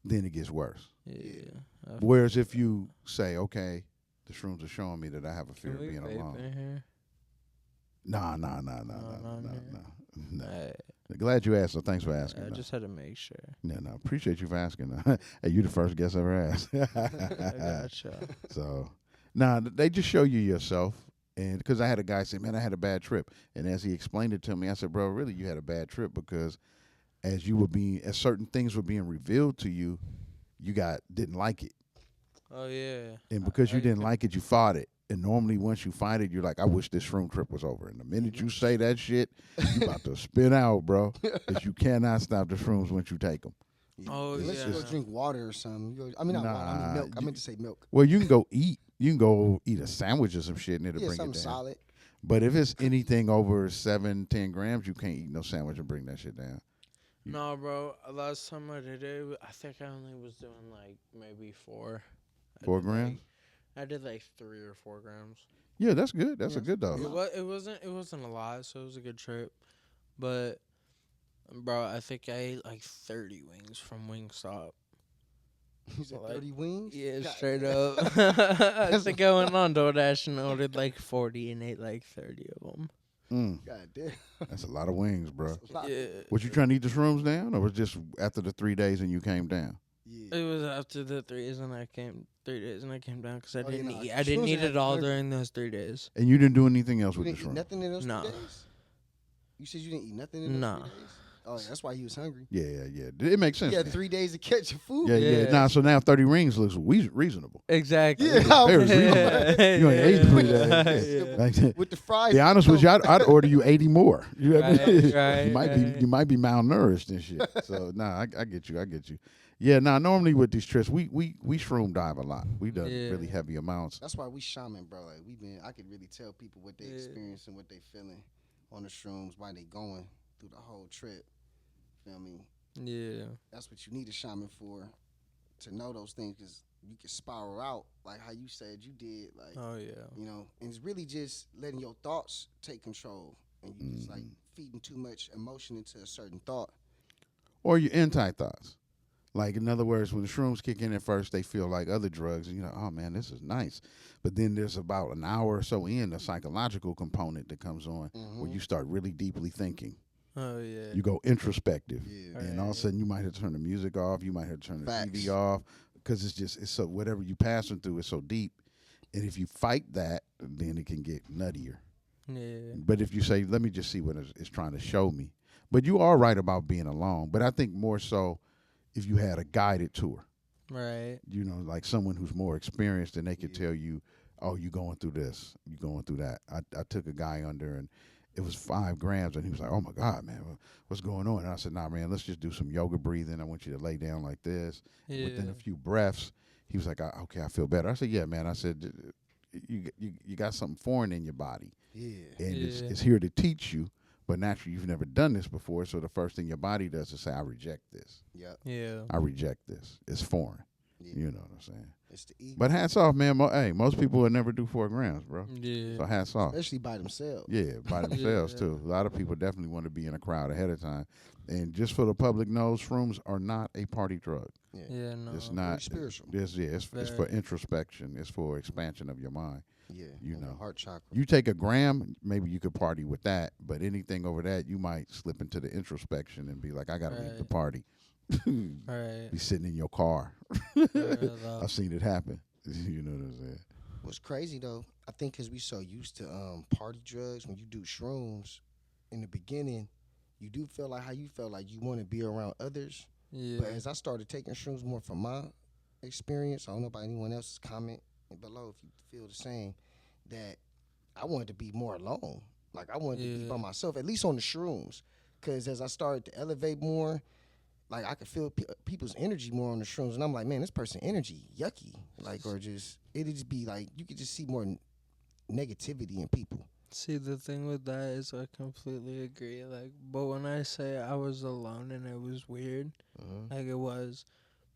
then it gets worse. Yeah. Whereas if you say, okay, the shrooms are showing me that I have a fear Can of we being vape alone. in here? Nah. not in here? Alright. Glad you asked, so thanks for asking. I though. just had to make sure. No, appreciate you for asking. Hey, you the first guest I ever asked. I gotcha. So, they just show you yourself. And because I had a guy say, man, I had a bad trip. And as he explained it to me, I said, bro, really, you had a bad trip because as certain things were being revealed to you, you didn't like it. Oh yeah. And because you didn't like it, you fought it. And normally once you fight it, you're like, I wish this shroom trip was over. And the minute you say that shit, you about to spin out, bro. Because you cannot stop the shrooms once you take them. Oh, Unless you yeah. go drink water or something. Not water, I mean milk. I meant to say milk. Well, you can go eat. You can go eat a sandwich or some shit and it'll Yeah, bring it something down. solid. But if it's anything over 7-10 grams, you can't eat no sandwich and bring that shit down. No, bro. Last time I did it, I think I only was doing like maybe 4. 4 grams? I did like 3 or 4 grams. Yeah, that's good. That's a good dose. It wasn't a lot, so it was a good trip. But bro, I think I ate like 30 wings from Wingstop. You said Like, 30 wings? Yeah, God straight damn. up. I think I went on DoorDash and ordered like 40 and ate like 30 of them. God damn. That's a lot of wings, bro. That's a lot. Yeah. Was you trying to eat the shrooms down, or was it just after the 3 days and you came down? Yeah. It was after the 3 days and I came down because I Oh, yeah, didn't nah, eat. I didn't shrooms eat had it all me hungry. during those 3 days. And you didn't do anything else You with the didn't eat shrooms? nothing in those Nah. 3 days? You said you didn't eat nothing in those Nah. 3 days? Oh, yeah, that's why he was hungry. Yeah. It makes sense. He had then. 3 days to catch your food. Yeah. Yeah. Nah, so now 30 rings looks reasonable. Exactly. Yeah, I Very was- reasonable. You ain't ate 3 days. Yeah. Like, With the fries. be honest with you, I'd order you 80 more. You know what I mean? Right. You might be malnourished and shit. So I get you. Yeah, normally with these trips, we shroom dive a lot. We done Yeah. really heavy amounts. That's why we shaman, bro. Like I could really tell people what they experience and what they feeling on the shrooms, why they going through the whole trip. Feel me? Yeah. That's what you need a shaman for, to know those things, because you can spiral out like how you said you did. Like, Oh yeah. and it's really just letting your thoughts take control, and you just like feeding too much emotion into a certain thought. Or your anti-thoughts. Like, in other words, when the shrooms kick in at first, they feel like other drugs, and you're like, oh man, this is nice. But then there's about an hour or so in a psychological component that comes on where you start really deeply thinking. Oh yeah. You go introspective. Yeah. And all of a sudden, you might have to turn the music off. You might have to turn the Facts. TV off, because it's so, whatever you passing through is so deep. And if you fight that, then it can get nuttier. Yeah. But if you say, let me just see what it's trying to show me. But you are right about being alone. But I think more so if you had a guided tour, Right. like someone who's more experienced, and they could tell you, oh, you going through this, you going through that. I took a guy under, and it was 5 grams, and he was like, oh my God, man, what's going on? And I said, nah, man, let's just do some yoga breathing. I want you to lay down like this. Yeah. Within a few breaths, he was like, okay, I feel better. I said, yeah, man. I said, you got something foreign in your body. Yeah. And Yeah. it's here to teach you, but naturally you've never done this before, so the first thing your body does is say, I reject this. Yep. Yeah. I reject this. It's foreign. Yeah. You know what I'm saying? It's the ego. But hats off, man. Hey, most people would never do 4 grams, bro. Yeah. So hats off. Especially by themselves. Yeah, by themselves Yeah. too. A lot of people definitely want to be in a crowd ahead of time. And just for the public knows, shrooms are not a party drug. Yeah. No. It's Very not spiritual. It's for Very. introspection. It's for expansion of your mind. Yeah. You and the know. heart chakra. You take a gram, maybe you could party with that, but anything over that, you might slip into the introspection and be like, I gotta leave the Right. party. Right. Be sitting in your car. Yeah, I've seen it happen. You know what I'm saying? What's crazy though, I think because we so used to party drugs, when you do shrooms, in the beginning, you do feel like how you felt, like you want to be around others. Yeah. But as I started taking shrooms more from my experience, I don't know about anyone else's comment below if you feel the same, that I wanted to be more alone. Like I wanted to be by Yeah. myself, at least on the shrooms. Because as I started to elevate more, like I could feel people's energy more on the shrooms, and I'm like, man, this person energy yucky, like, or just it'd just be like you could just see more negativity in people. See, the thing with that is I completely agree. Like, but when I say I was alone and it was weird, like it was,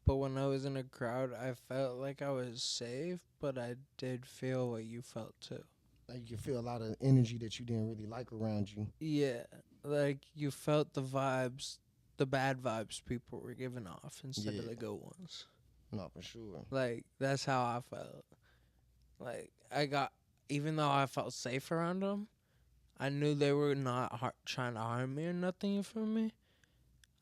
But when I was in a crowd, I felt like I was safe, but I did feel what you felt too. Like you feel a lot of energy that you didn't really like around you. Yeah, like you felt the vibes, the bad vibes people were giving off instead of Yeah. the good ones. No, for sure. Like that's how I felt. Like I got, even though I felt safe around them, I knew they were not trying to harm me or nothing. You feel me?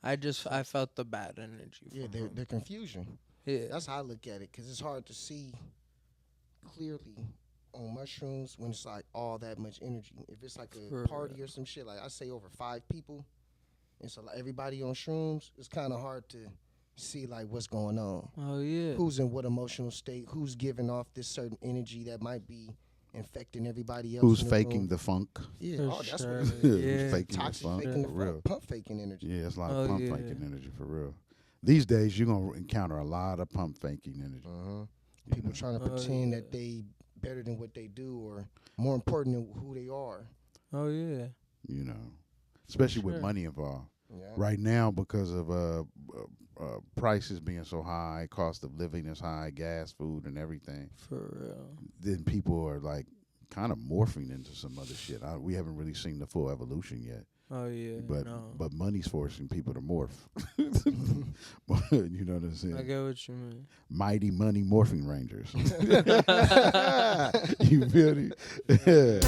I felt the bad energy Yeah, from they're, them. they're confusion. Yeah, That's how I look at it, because it's hard to see clearly on mushrooms when it's like all that much energy. If it's like For a party real. or some shit, like I say over 5 people, and so like everybody on shrooms, it's kind of hard to see like what's going on. Oh yeah. Who's in what emotional state? Who's giving off this certain energy that might be infecting everybody else? Who's in the faking room? the funk? Yeah, For oh, that's sure. what Who's Yeah. faking the toxic funk? faking the For real. pump faking energy. Yeah, it's a lot Oh, of pump yeah. faking energy for real. These days, you're gonna encounter a lot of pump faking energy. Uh-huh. You People know? trying to Oh, pretend yeah. that they better than what they do, or more important than who they are. Oh yeah. You know, especially with Sure. money involved. Yeah. Right now, because of prices being so high, cost of living is high, gas, food, and everything, For real. then people are like kind of morphing into some other shit. We haven't really seen the full evolution yet, Oh yeah. but No. but money's forcing people to morph. You know what I'm saying? I get what you mean. Mighty Money Morphing Rangers. You feel me? Yeah.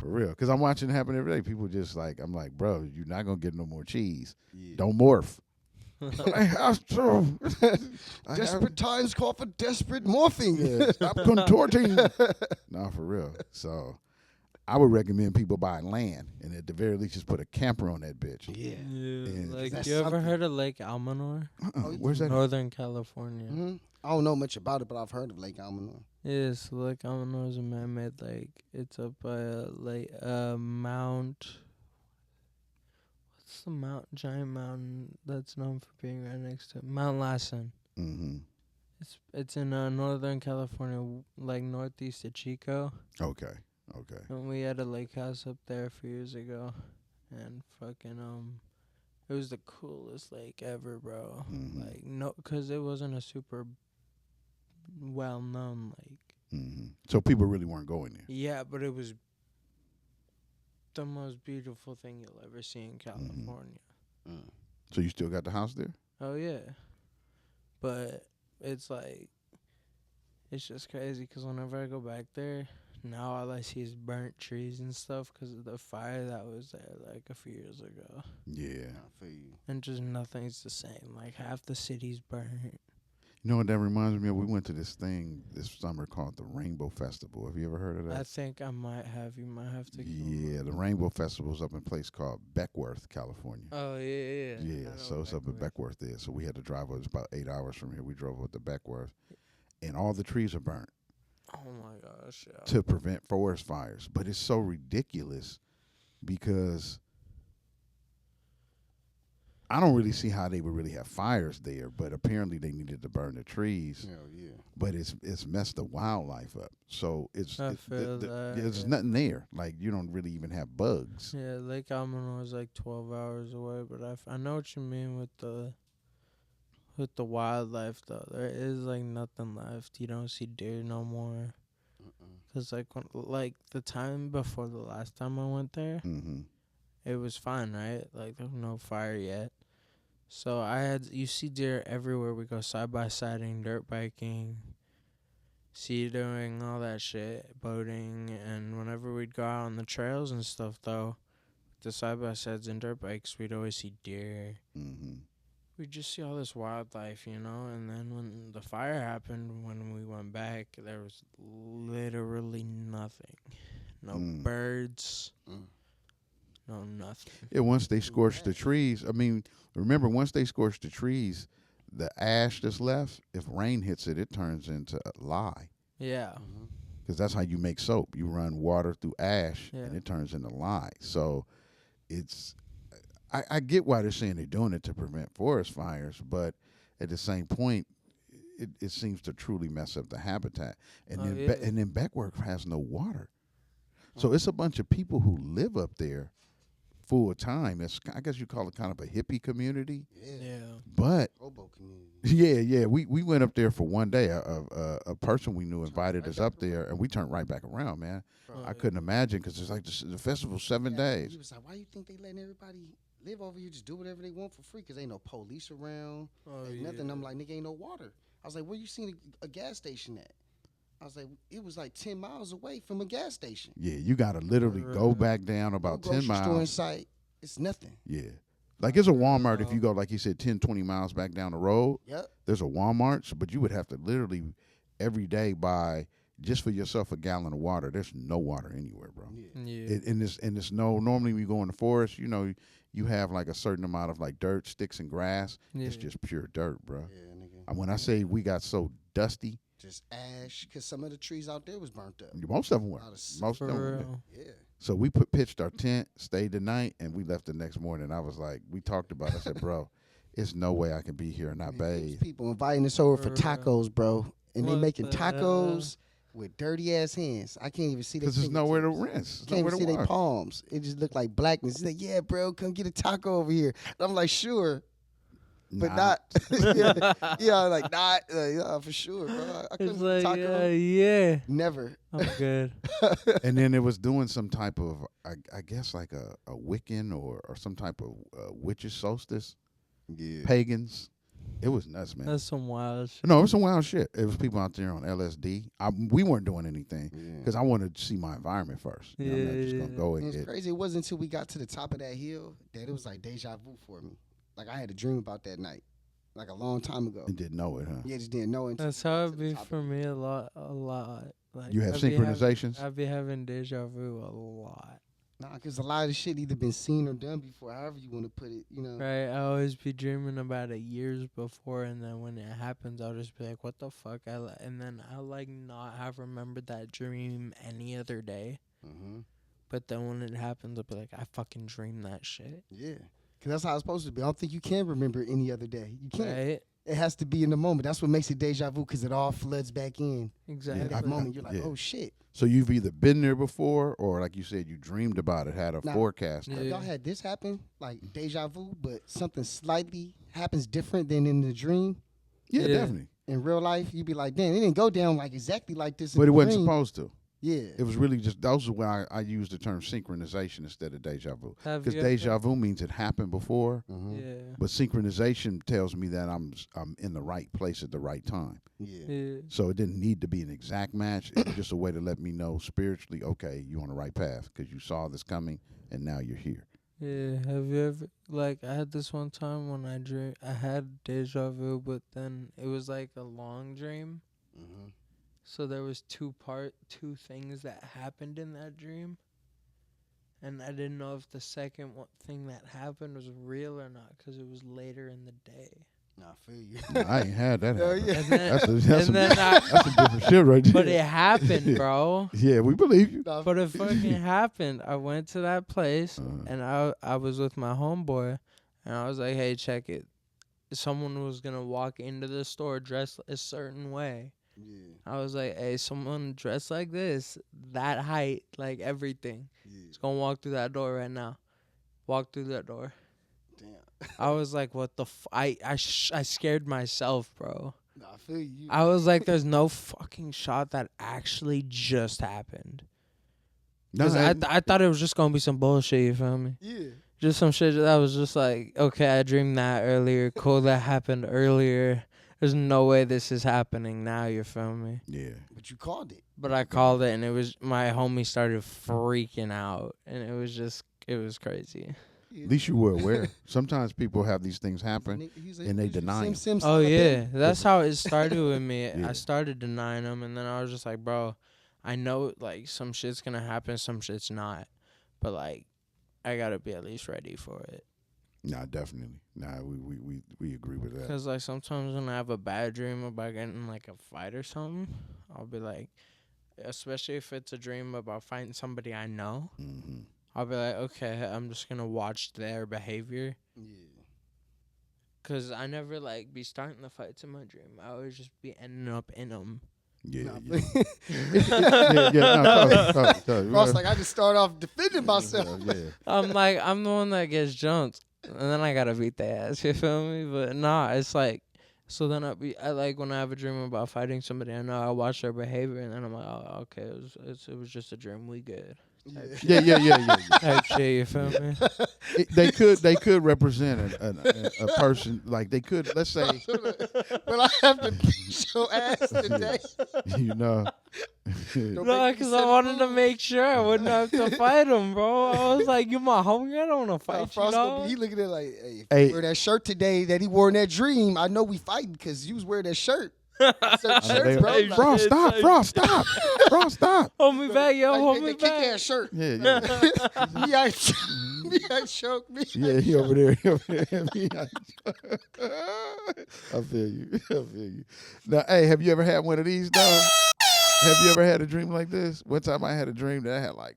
For real. Because I'm watching it happen every day. People just like, I'm like, bro, you're not going to get no more cheese. Yeah. Don't morph. I have to. Desperate times call for desperate morphing. Yeah, stop contorting. No, for real. So I would recommend people buy land and at the very least just put a camper on that bitch. Yeah. Yeah. Yeah. Like That's you ever something. heard of Lake Almanor? Where's that? Northern California. Hmm. I don't know much about it, but I've heard of Lake Almanor. Yeah, so Lake Almanor is a man-made lake. It's up by a lake, Mount. What's the giant mountain that's known for being right next to it? Mount Lassen. Mm-hmm. It's in Northern California, like northeast of Chico. Okay. And we had a lake house up there a few years ago, and fucking it was the coolest lake ever, bro. Mhm. Like no, cause it wasn't a super well-known lake. Mm-hmm. So people really weren't going there. Yeah, but it was the most beautiful thing you'll ever see in California. So you still got the house there? Oh yeah, but it's like it's just crazy because whenever I go back there, now all I see is burnt trees and stuff because of the fire that was there like a few years ago, Yeah. I feel you. and just nothing's the same. Like half the city's burnt. You know what that reminds me of? We went to this thing this summer called the Rainbow Festival. Have you ever heard of that? I think I might have. You might have to. Yeah, the Rainbow Festival is up in a place called Beckworth, California. Oh yeah. Yeah, so it's up in Beckworth there. So we had to drive. It's about 8 hours from here. We drove up to Beckworth, and all the trees are burnt Oh my gosh. Yeah. to prevent forest fires. But it's so ridiculous because I don't really see how they would really have fires there. But apparently they needed to burn the trees. Hell yeah. But it's messed the wildlife up. So it's I feel that, there's yeah. nothing there. Like you don't really even have bugs. Yeah, Lake Almanor is like 12 hours away, but I know what you mean with the wildlife though. There is like nothing left. You don't see deer no more. Cause like the time before the last time I went there, Mm-hmm. it was fine, right? Like there was no fire yet. So you see deer everywhere. We go side by siding, dirt biking, sea doing all that shit, boating, and whenever we'd go out on the trails and stuff though, the side by sides and dirt bikes, we'd always see deer. Mm-hmm. We'd just see all this wildlife, you know. And then when the fire happened, when we went back, there was literally nothing. No birds. No nothing. Yeah, once they scorched the trees, I mean, remember, once they scorched the trees, the ash that's left, if rain hits it, it turns into lye. Yeah. Because that's how you make soap. You run water through ash, Yeah. and it turns into lye. So it's, I get why they're saying they're doing it to prevent forest fires, but at the same point, it seems to truly mess up the habitat. And Oh, then yeah. and then Beckworth has no water. So it's a bunch of people who live up there full time. It's, I guess you call it kind of a hippie community. Yeah. But Hobo community. yeah. We went up there for one day. A person we knew invited right us back up there, and we turned right back around, man. Oh, I yeah. couldn't imagine because it's like the festival 7 days. He was like, why you think they letting everybody live over here? Just do whatever they want for free because ain't no police around. Oh, Ain't yeah. nothing. I'm like, nigga, ain't no water. I was like, where you seen a gas station at? I was like, it was like 10 miles away from a gas station. Yeah, you got to literally go back down about No 10 grocery store in miles. sight. It's nothing. Yeah. Like it's a Walmart if you go, like you said, 10, 20 miles back down the road. Yep. There's a Walmart, but you would have to literally every day buy just for yourself a gallon of water. There's no water anywhere, bro. Yeah. Yeah. And it's no, normally when you go in the forest, you know, you have like a certain amount of like dirt, sticks, and grass. It's Yeah. just pure dirt, bro. Yeah, nigga. And when I say we got so dusty, Just ash because some of the trees out there was burnt up. most of them were. A lot of s- Most For of them were. real. Yeah. So we pitched our tent, stayed the night, and we left the next morning. I was like, we talked about it. I said, bro, it's no way I can be here and not Man, there was bathe. people inviting us over for For real. tacos, bro. And they What making the tacos with dirty ass hands. I can't even see their Because there's nowhere to fingertips. rinse. There's Can't nowhere even to see their wash. palms. It just looked like blackness. He's like, yeah, bro, come get a taco over here. And I'm like, sure, but Nah. not. yeah, I'm like, not. Yeah, for sure, bro. I couldn't It's get a like, taco. yeah. Never. I'm good. And then it was doing some type of, I guess, like a Wiccan or some type of witches solstice, Yeah. pagans. It was nuts, man. That's some wild shit. No, it was some wild shit. It was people out there on LSD. We weren't doing anything Yeah. because I wanted to see my environment first. You know, I'm not just gonna Yeah. go And and it's get. crazy. It wasn't until we got to the top of that hill that it was like deja vu for me. Like I had a dream about that night, like a long time ago. And didn't know it, huh? Yeah, just didn't know until That's we got how to it the be top of for the me hill. a lot. Like You have I be having- synchronizations? I be having deja vu a lot. Nah, because a lot of the shit either been seen or done before, however you want to put it, you know. Right, I always be dreaming about it years before, and then when it happens, I'll just be like, "What the fuck?" And then I'll like not have remembered that dream any other day. Mm-hmm. But then when it happens, I'll be like, "I fucking dreamed that shit." Yeah, because that's how it's supposed to be. I don't think you can remember it any other day. You can't. Right? It has to be in the moment. That's what makes it deja vu, because it all floods back in. Exactly. At that I- moment, you're like, yeah. oh, shit. So you've either been there before, or like you said, you dreamed about it, had a Nah. forecast. Yeah. Have y'all had this happen, like deja vu, but something slightly happens different than in the dream? Yeah, Yeah. definitely. In real life, you'd be like, damn, it didn't go down like exactly like this in But the it wasn't dream. supposed to. Yeah. It was really just, those are why I use the term synchronization instead of deja vu. Have Because you deja vu means it happened before, Mm-hmm. Yeah. but synchronization tells me that I'm in the right place at the right time. Yeah. Yeah. So it didn't need to be an exact match. It was just a way to let me know spiritually, okay, you're on the right path because you saw this coming and now you're here. Yeah. Have you ever like I had this one time when I had deja vu, but then it was like a long dream. Mm-hmm. So there was two things that happened in that dream, and I didn't know if the second thing that happened was real or not because it was later in the day. Nah, I feel you. No, I ain't had that Hell happen. yeah. And then, That's and then that's a different shit right there. but it happened, bro. Yeah, we believe you. Nah, But it fucking happened. I went to that place Uh-huh. and I was with my homeboy, and I was like, "Hey, check it." Someone was gonna walk into the store dressed a certain way. yeah. I was like, "Hey, someone dressed like this, that height, like everything. Yeah. It's gonna walk through that door right now." Walk through that door. Damn. I was like, "What the I scared myself, bro." Nah, I feel you. I was like, "There's no fucking shot that actually just happened." No, Because I thought it was just gonna be some bullshit. You feel me? Yeah. Just some shit that was just like, okay, I dreamed that earlier. Cool, that happened earlier. There's no way this is happening now. You feel me? yeah. But you called it. But I called it, and it was my homie started freaking out, and it was crazy. At least you were aware. Sometimes people have these things happen. and they deny 'em. Oh yeah, that's how it started with me. Yeah. I started denying them, and then I was just like, bro, I know like some shit's gonna happen, some shit's not, but like, I gotta be at least ready for it. Nah, definitely. Nah, we agree with that. Cause like sometimes when I have a bad dream about getting in like a fight or something, I'll be like, especially if it's a dream about fighting somebody I know, Mm-hmm. I'll be like, okay, I'm just gonna watch their behavior. Yeah. Cause I never like be starting the fights in my dream. I always just be ending up in them. Yeah, Nah, yeah. No, Ross, like, I just start off defending myself. yeah. I'm like, I'm the one that gets jumped, and then I gotta beat the ass. You feel me? But nah, it's like, so then I like when I have a dream about fighting somebody. I know I watch their behavior, and then I'm like, oh, okay, it was just a dream. We good. Yeah. Type shit. You feel me? They could represent a person, like they could, let's say, But I have to beat your ass today. you know. Don't No, make me because set I a wanted to move. make sure I wouldn't have to fight him, bro. I was like, you my homie. I don't want to fight you, Frost gonna be, dog. he looking at it like, hey, if Hey. you wear that shirt today that he wore in that dream, I know we fighting because you was wearing that shirt. Certain shirts, bro. Hey, Like, Frost, stop! Frost, stop! Frost, stop! Hold me back, yo. like, Hold the me kick-ass back. shirt. Yeah. Me ain't choke me. Yeah, he over there. He over there. I feel you. I feel you. Now, hey, have you ever had one of these, though? Have you ever had a dream like this? One time I had a dream that I had like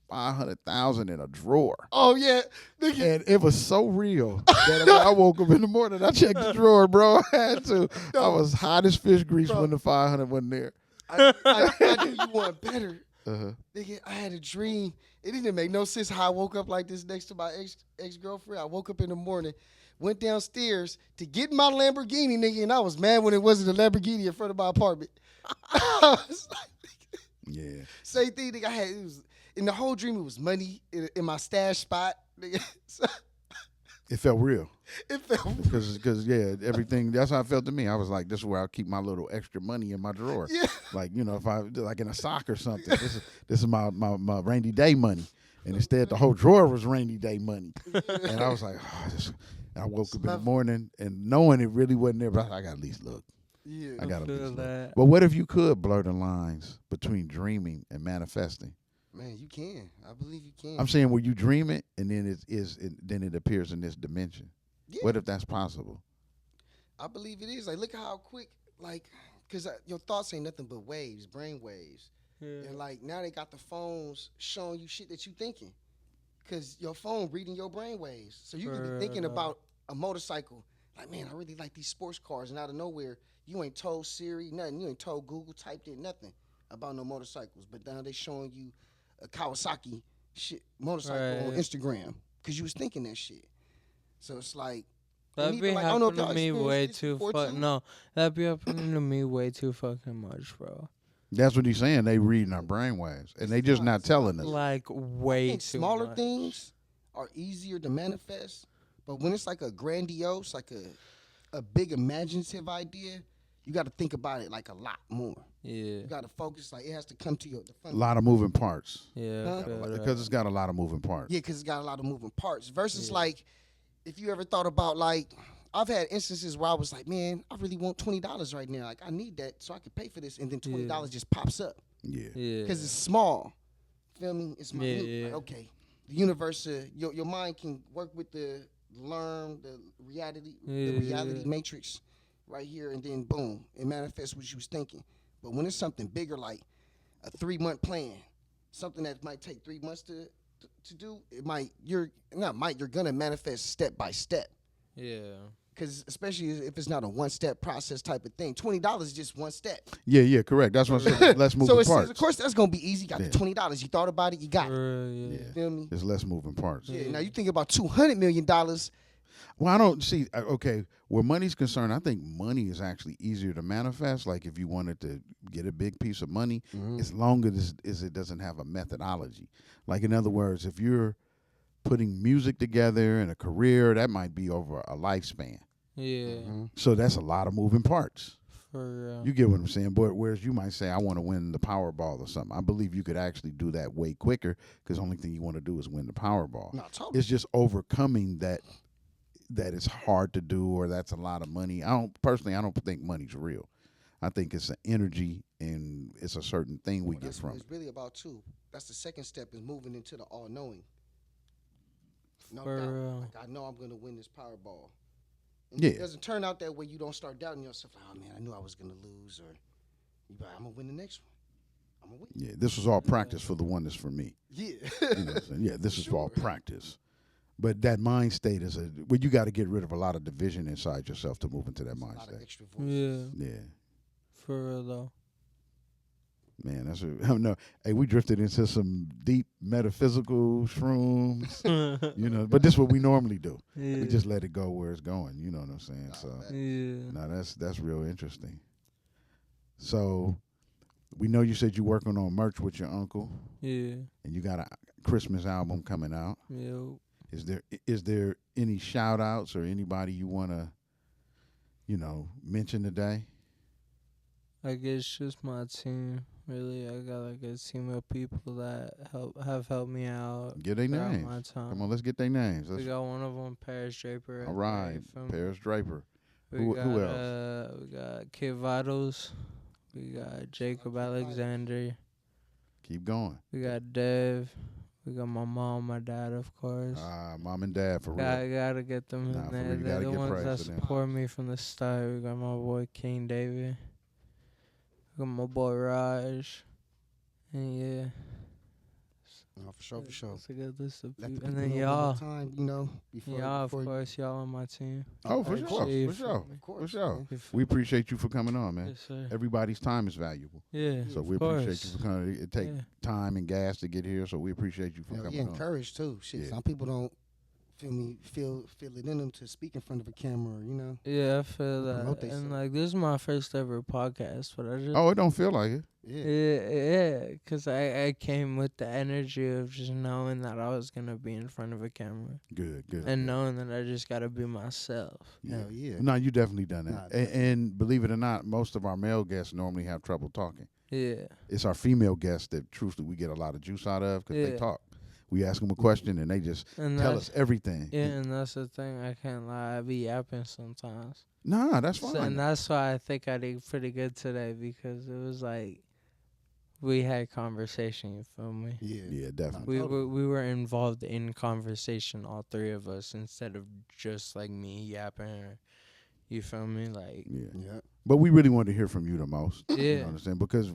500,000 in a drawer. Oh yeah, nigga. And it was so real that when I woke up in the morning, I checked the drawer, bro. I had to. I was hot as fish grease when the 500 wasn't there. I knew you want better. Uh-huh. Nigga, I had a dream. It didn't make no sense how I woke up like this next to my ex-girlfriend. I woke up in the morning, went downstairs to get my Lamborghini, nigga, and I was mad when it wasn't a Lamborghini in front of my apartment. I was like, Yeah. same thing, nigga. It was in the whole dream. It was money in my stash spot, nigga. So, It felt real. it felt Because yeah, everything, that's how it felt to me. I was like, this is where I keep my little extra money in my drawer. yeah. Like, you know, if I, like in a sock or something, this is my rainy day money. And instead, the whole drawer was rainy day money. And I was like, I woke up in the morning and knowing it really wasn't there, but I got to at least look. Yeah. I got to at feel least look. that. But what if you could blur the lines between dreaming and manifesting? Man, you can. I believe you can. I'm saying where you dream it and then then it appears in this dimension. Yeah. What if that's possible? I believe it is. Like, look how quick, like, because your thoughts ain't nothing but waves, brain waves. Yeah. And, like, now they got the phones showing you shit that you thinking. Because your phone reading your brain waves. So you can be thinking about a motorcycle. Like, man, I really like these sports cars. And out of nowhere, you ain't told Siri nothing. You ain't told Google, typed in nothing about no motorcycles. But now they showing you a Kawasaki shit motorcycle on Instagram. Because you was thinking that shit. So it's like, That'd be like, I don't know if happening y'all to me experienced way this too before, too. No, that'd be happening to me way too fucking much, bro. That's what he's saying. They reading our brainwaves, and they just not telling us. Like I way think too smaller much. things are easier to manifest, but when it's like a grandiose, like a big imaginative idea, you got to think about it like a lot more. Yeah, You got to focus, like it has to come to you. A lot of moving parts. yeah, Huh? I feel that. Because it's got a lot of moving parts. Yeah, because it's got a lot of moving parts. Versus like, if you ever thought about like, I've had instances where I was like, man, I really want $20 right now. Like I need that so I can pay for this, and then $20 just pops up Yeah. Yeah, because it's small. Feel me? It's minute. Yeah. Like, okay, the universe, your mind can work with the reality matrix right here, and then boom, it manifests what you was thinking. But when it's something bigger, like a 3-month plan, something that might take 3 months to do, you're gonna manifest step by step. yeah. Because especially if it's not a one-step process type of thing, $20 is just one step. Yeah, correct. That's what I'm saying. Less moving So it's, parts. of course that's gonna be easy. You got the $20. You thought about it, you got it. Yeah. Yeah. Feel me? There's less moving parts. Yeah. Now you think about $200 million. Well, I don't see. Okay, where money's concerned, I think money is actually easier to manifest. Like if you wanted to get a big piece of money, as long as it doesn't have a methodology. Like in other words, if you're putting music together and a career, that might be over a lifespan. Yeah, So that's a lot of moving parts. for real. You get what I'm saying? But whereas you might say, I want to win the Powerball or something. I believe you could actually do that way quicker because the only thing you want to do is win the Powerball. No, totally. It's just overcoming that it's hard to do or that's a lot of money. I don't think money's real. I think it's an energy and it's a certain thing we get That's from what it. it's really about too. That's the second step, is moving into the all-knowing. No For doubt. real. Like, I know I'm gonna win this Powerball. And Yeah. It doesn't turn out that way. You don't start doubting yourself. Like, oh man, I knew I was gonna lose, or you be like, I'm gonna win the next one. I'm gonna win. Yeah, this was all practice for the one that's for me. Yeah. You know what I'm saying? Yeah, this is all practice. But that mind state is you got to get rid of a lot of division inside yourself to move into that A mind lot of state. extra voices. Yeah, Yeah. for real though. Man, that's I don't know. Hey, we drifted into some deep metaphysical shrooms, but this is what we normally do. Yeah. We just let it go where it's going. You know what I'm saying? So, Yeah. now that's real interesting. So, we know you said you're working on merch with your uncle, Yeah. and you got a Christmas album coming out. Yep. Is there any shout outs or anybody you want to, mention today? I guess just my team. Really, I got like a team of people that have helped me out. Get their throughout names. my time. Come on, let's get their names. We got one of them, Paris Draper. All right, Paris Draper. Who else? We got Kid Vitals. We got Jacob Alexander. Keep going. We got Dev. We got my mom, my dad, of course. Mom and dad, for real. Gotta get them Nah, in for there. real, you gotta They're the give ones praise that to them. support me from the start. We got my boy King David. We got my boy Raj. And yeah. No, for sure, for sure. It's a good list of Let the people. And people then know one more y'all. time, before, Y'all, of before course, y'all on my team. Oh, for hey, sure, appreciate for it. sure, Of course, for sure. man. We appreciate you for coming on, man. Yes, sir. Everybody's time is valuable, Yeah, so of we appreciate you course. for coming. It take Yeah. time and gas to get here, so we appreciate you for Hell, coming yeah, on. encouraged too. Shit, Yeah. some people don't feel it in them to speak in front of a camera. Yeah, I feel Promote that. theyself. And like, this is my first ever podcast, but I just. Oh, it don't feel like it. Yeah. Yeah, because I came with the energy of just knowing that I was going to be in front of a camera. Good. And knowing that I just got to be myself. Yeah. Hell yeah. No, you definitely done that. Nah, and believe it or not, most of our male guests normally have trouble talking. Yeah. It's our female guests that, truthfully, we get a lot of juice out of because they Yeah. talk. We ask them a question and they just And tell that's- us everything. Yeah, and that's the thing. I can't lie. I be yapping sometimes. Nah, that's So, fine. and that's why I think I did pretty good today, because it was like we had conversation, you feel me? Yeah. Yeah, definitely. We were involved in conversation, all three of us, instead of just like me yapping. You feel me? Like, Yeah. Yeah. But we really wanted to hear from you the most. You Yeah. know what I'm saying? Because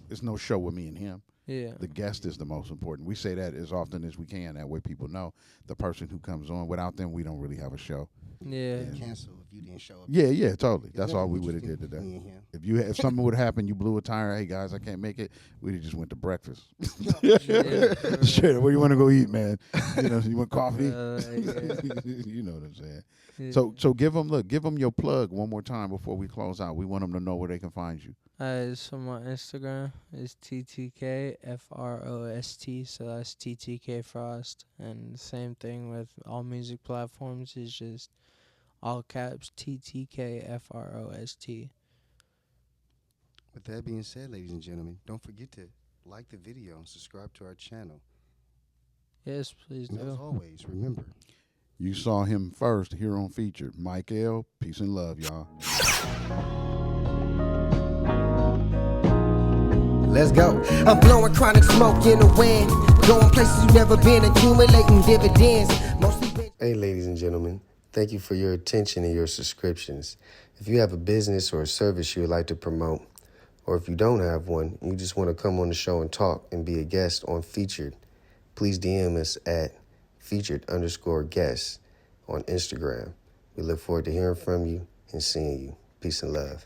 it's no show with me and him. yeah. The guest is the most important. We say that as often as we can. That way people know the person who comes on. Without them, we don't really have a show. Yeah. Cancel if you didn't show up. Yeah, totally. Yeah, That's then all we just would have get did today. me and him. If something would have happened, you blew a tire. Hey guys, I can't make it. We'd have just went to breakfast. Yeah. Straight up, where you want to go eat, man? You want coffee? Yeah. You know what I'm saying. Yeah. So give them your plug one more time before we close out. We want them to know where they can find you. So my Instagram is TTKFROST, so that's TTK Frost. And the same thing with all music platforms is just all caps TTKFROST. With that being said, ladies and gentlemen, don't forget to like the video and subscribe to our channel. Yes, please And as do. always, remember, You saw him first here on Featured. Mike L. Peace and love, y'all. Let's go. I'm blowing chronic smoke in the wind. Going places you never been, accumulating dividends. Mostly. Hey, ladies and gentlemen, thank you for your attention and your subscriptions. If you have a business or a service you would like to promote, or if you don't have one, you just want to come on the show and talk and be a guest on Featured, please DM us at featured_guests on Instagram. We look forward to hearing from you and seeing you. Peace and love.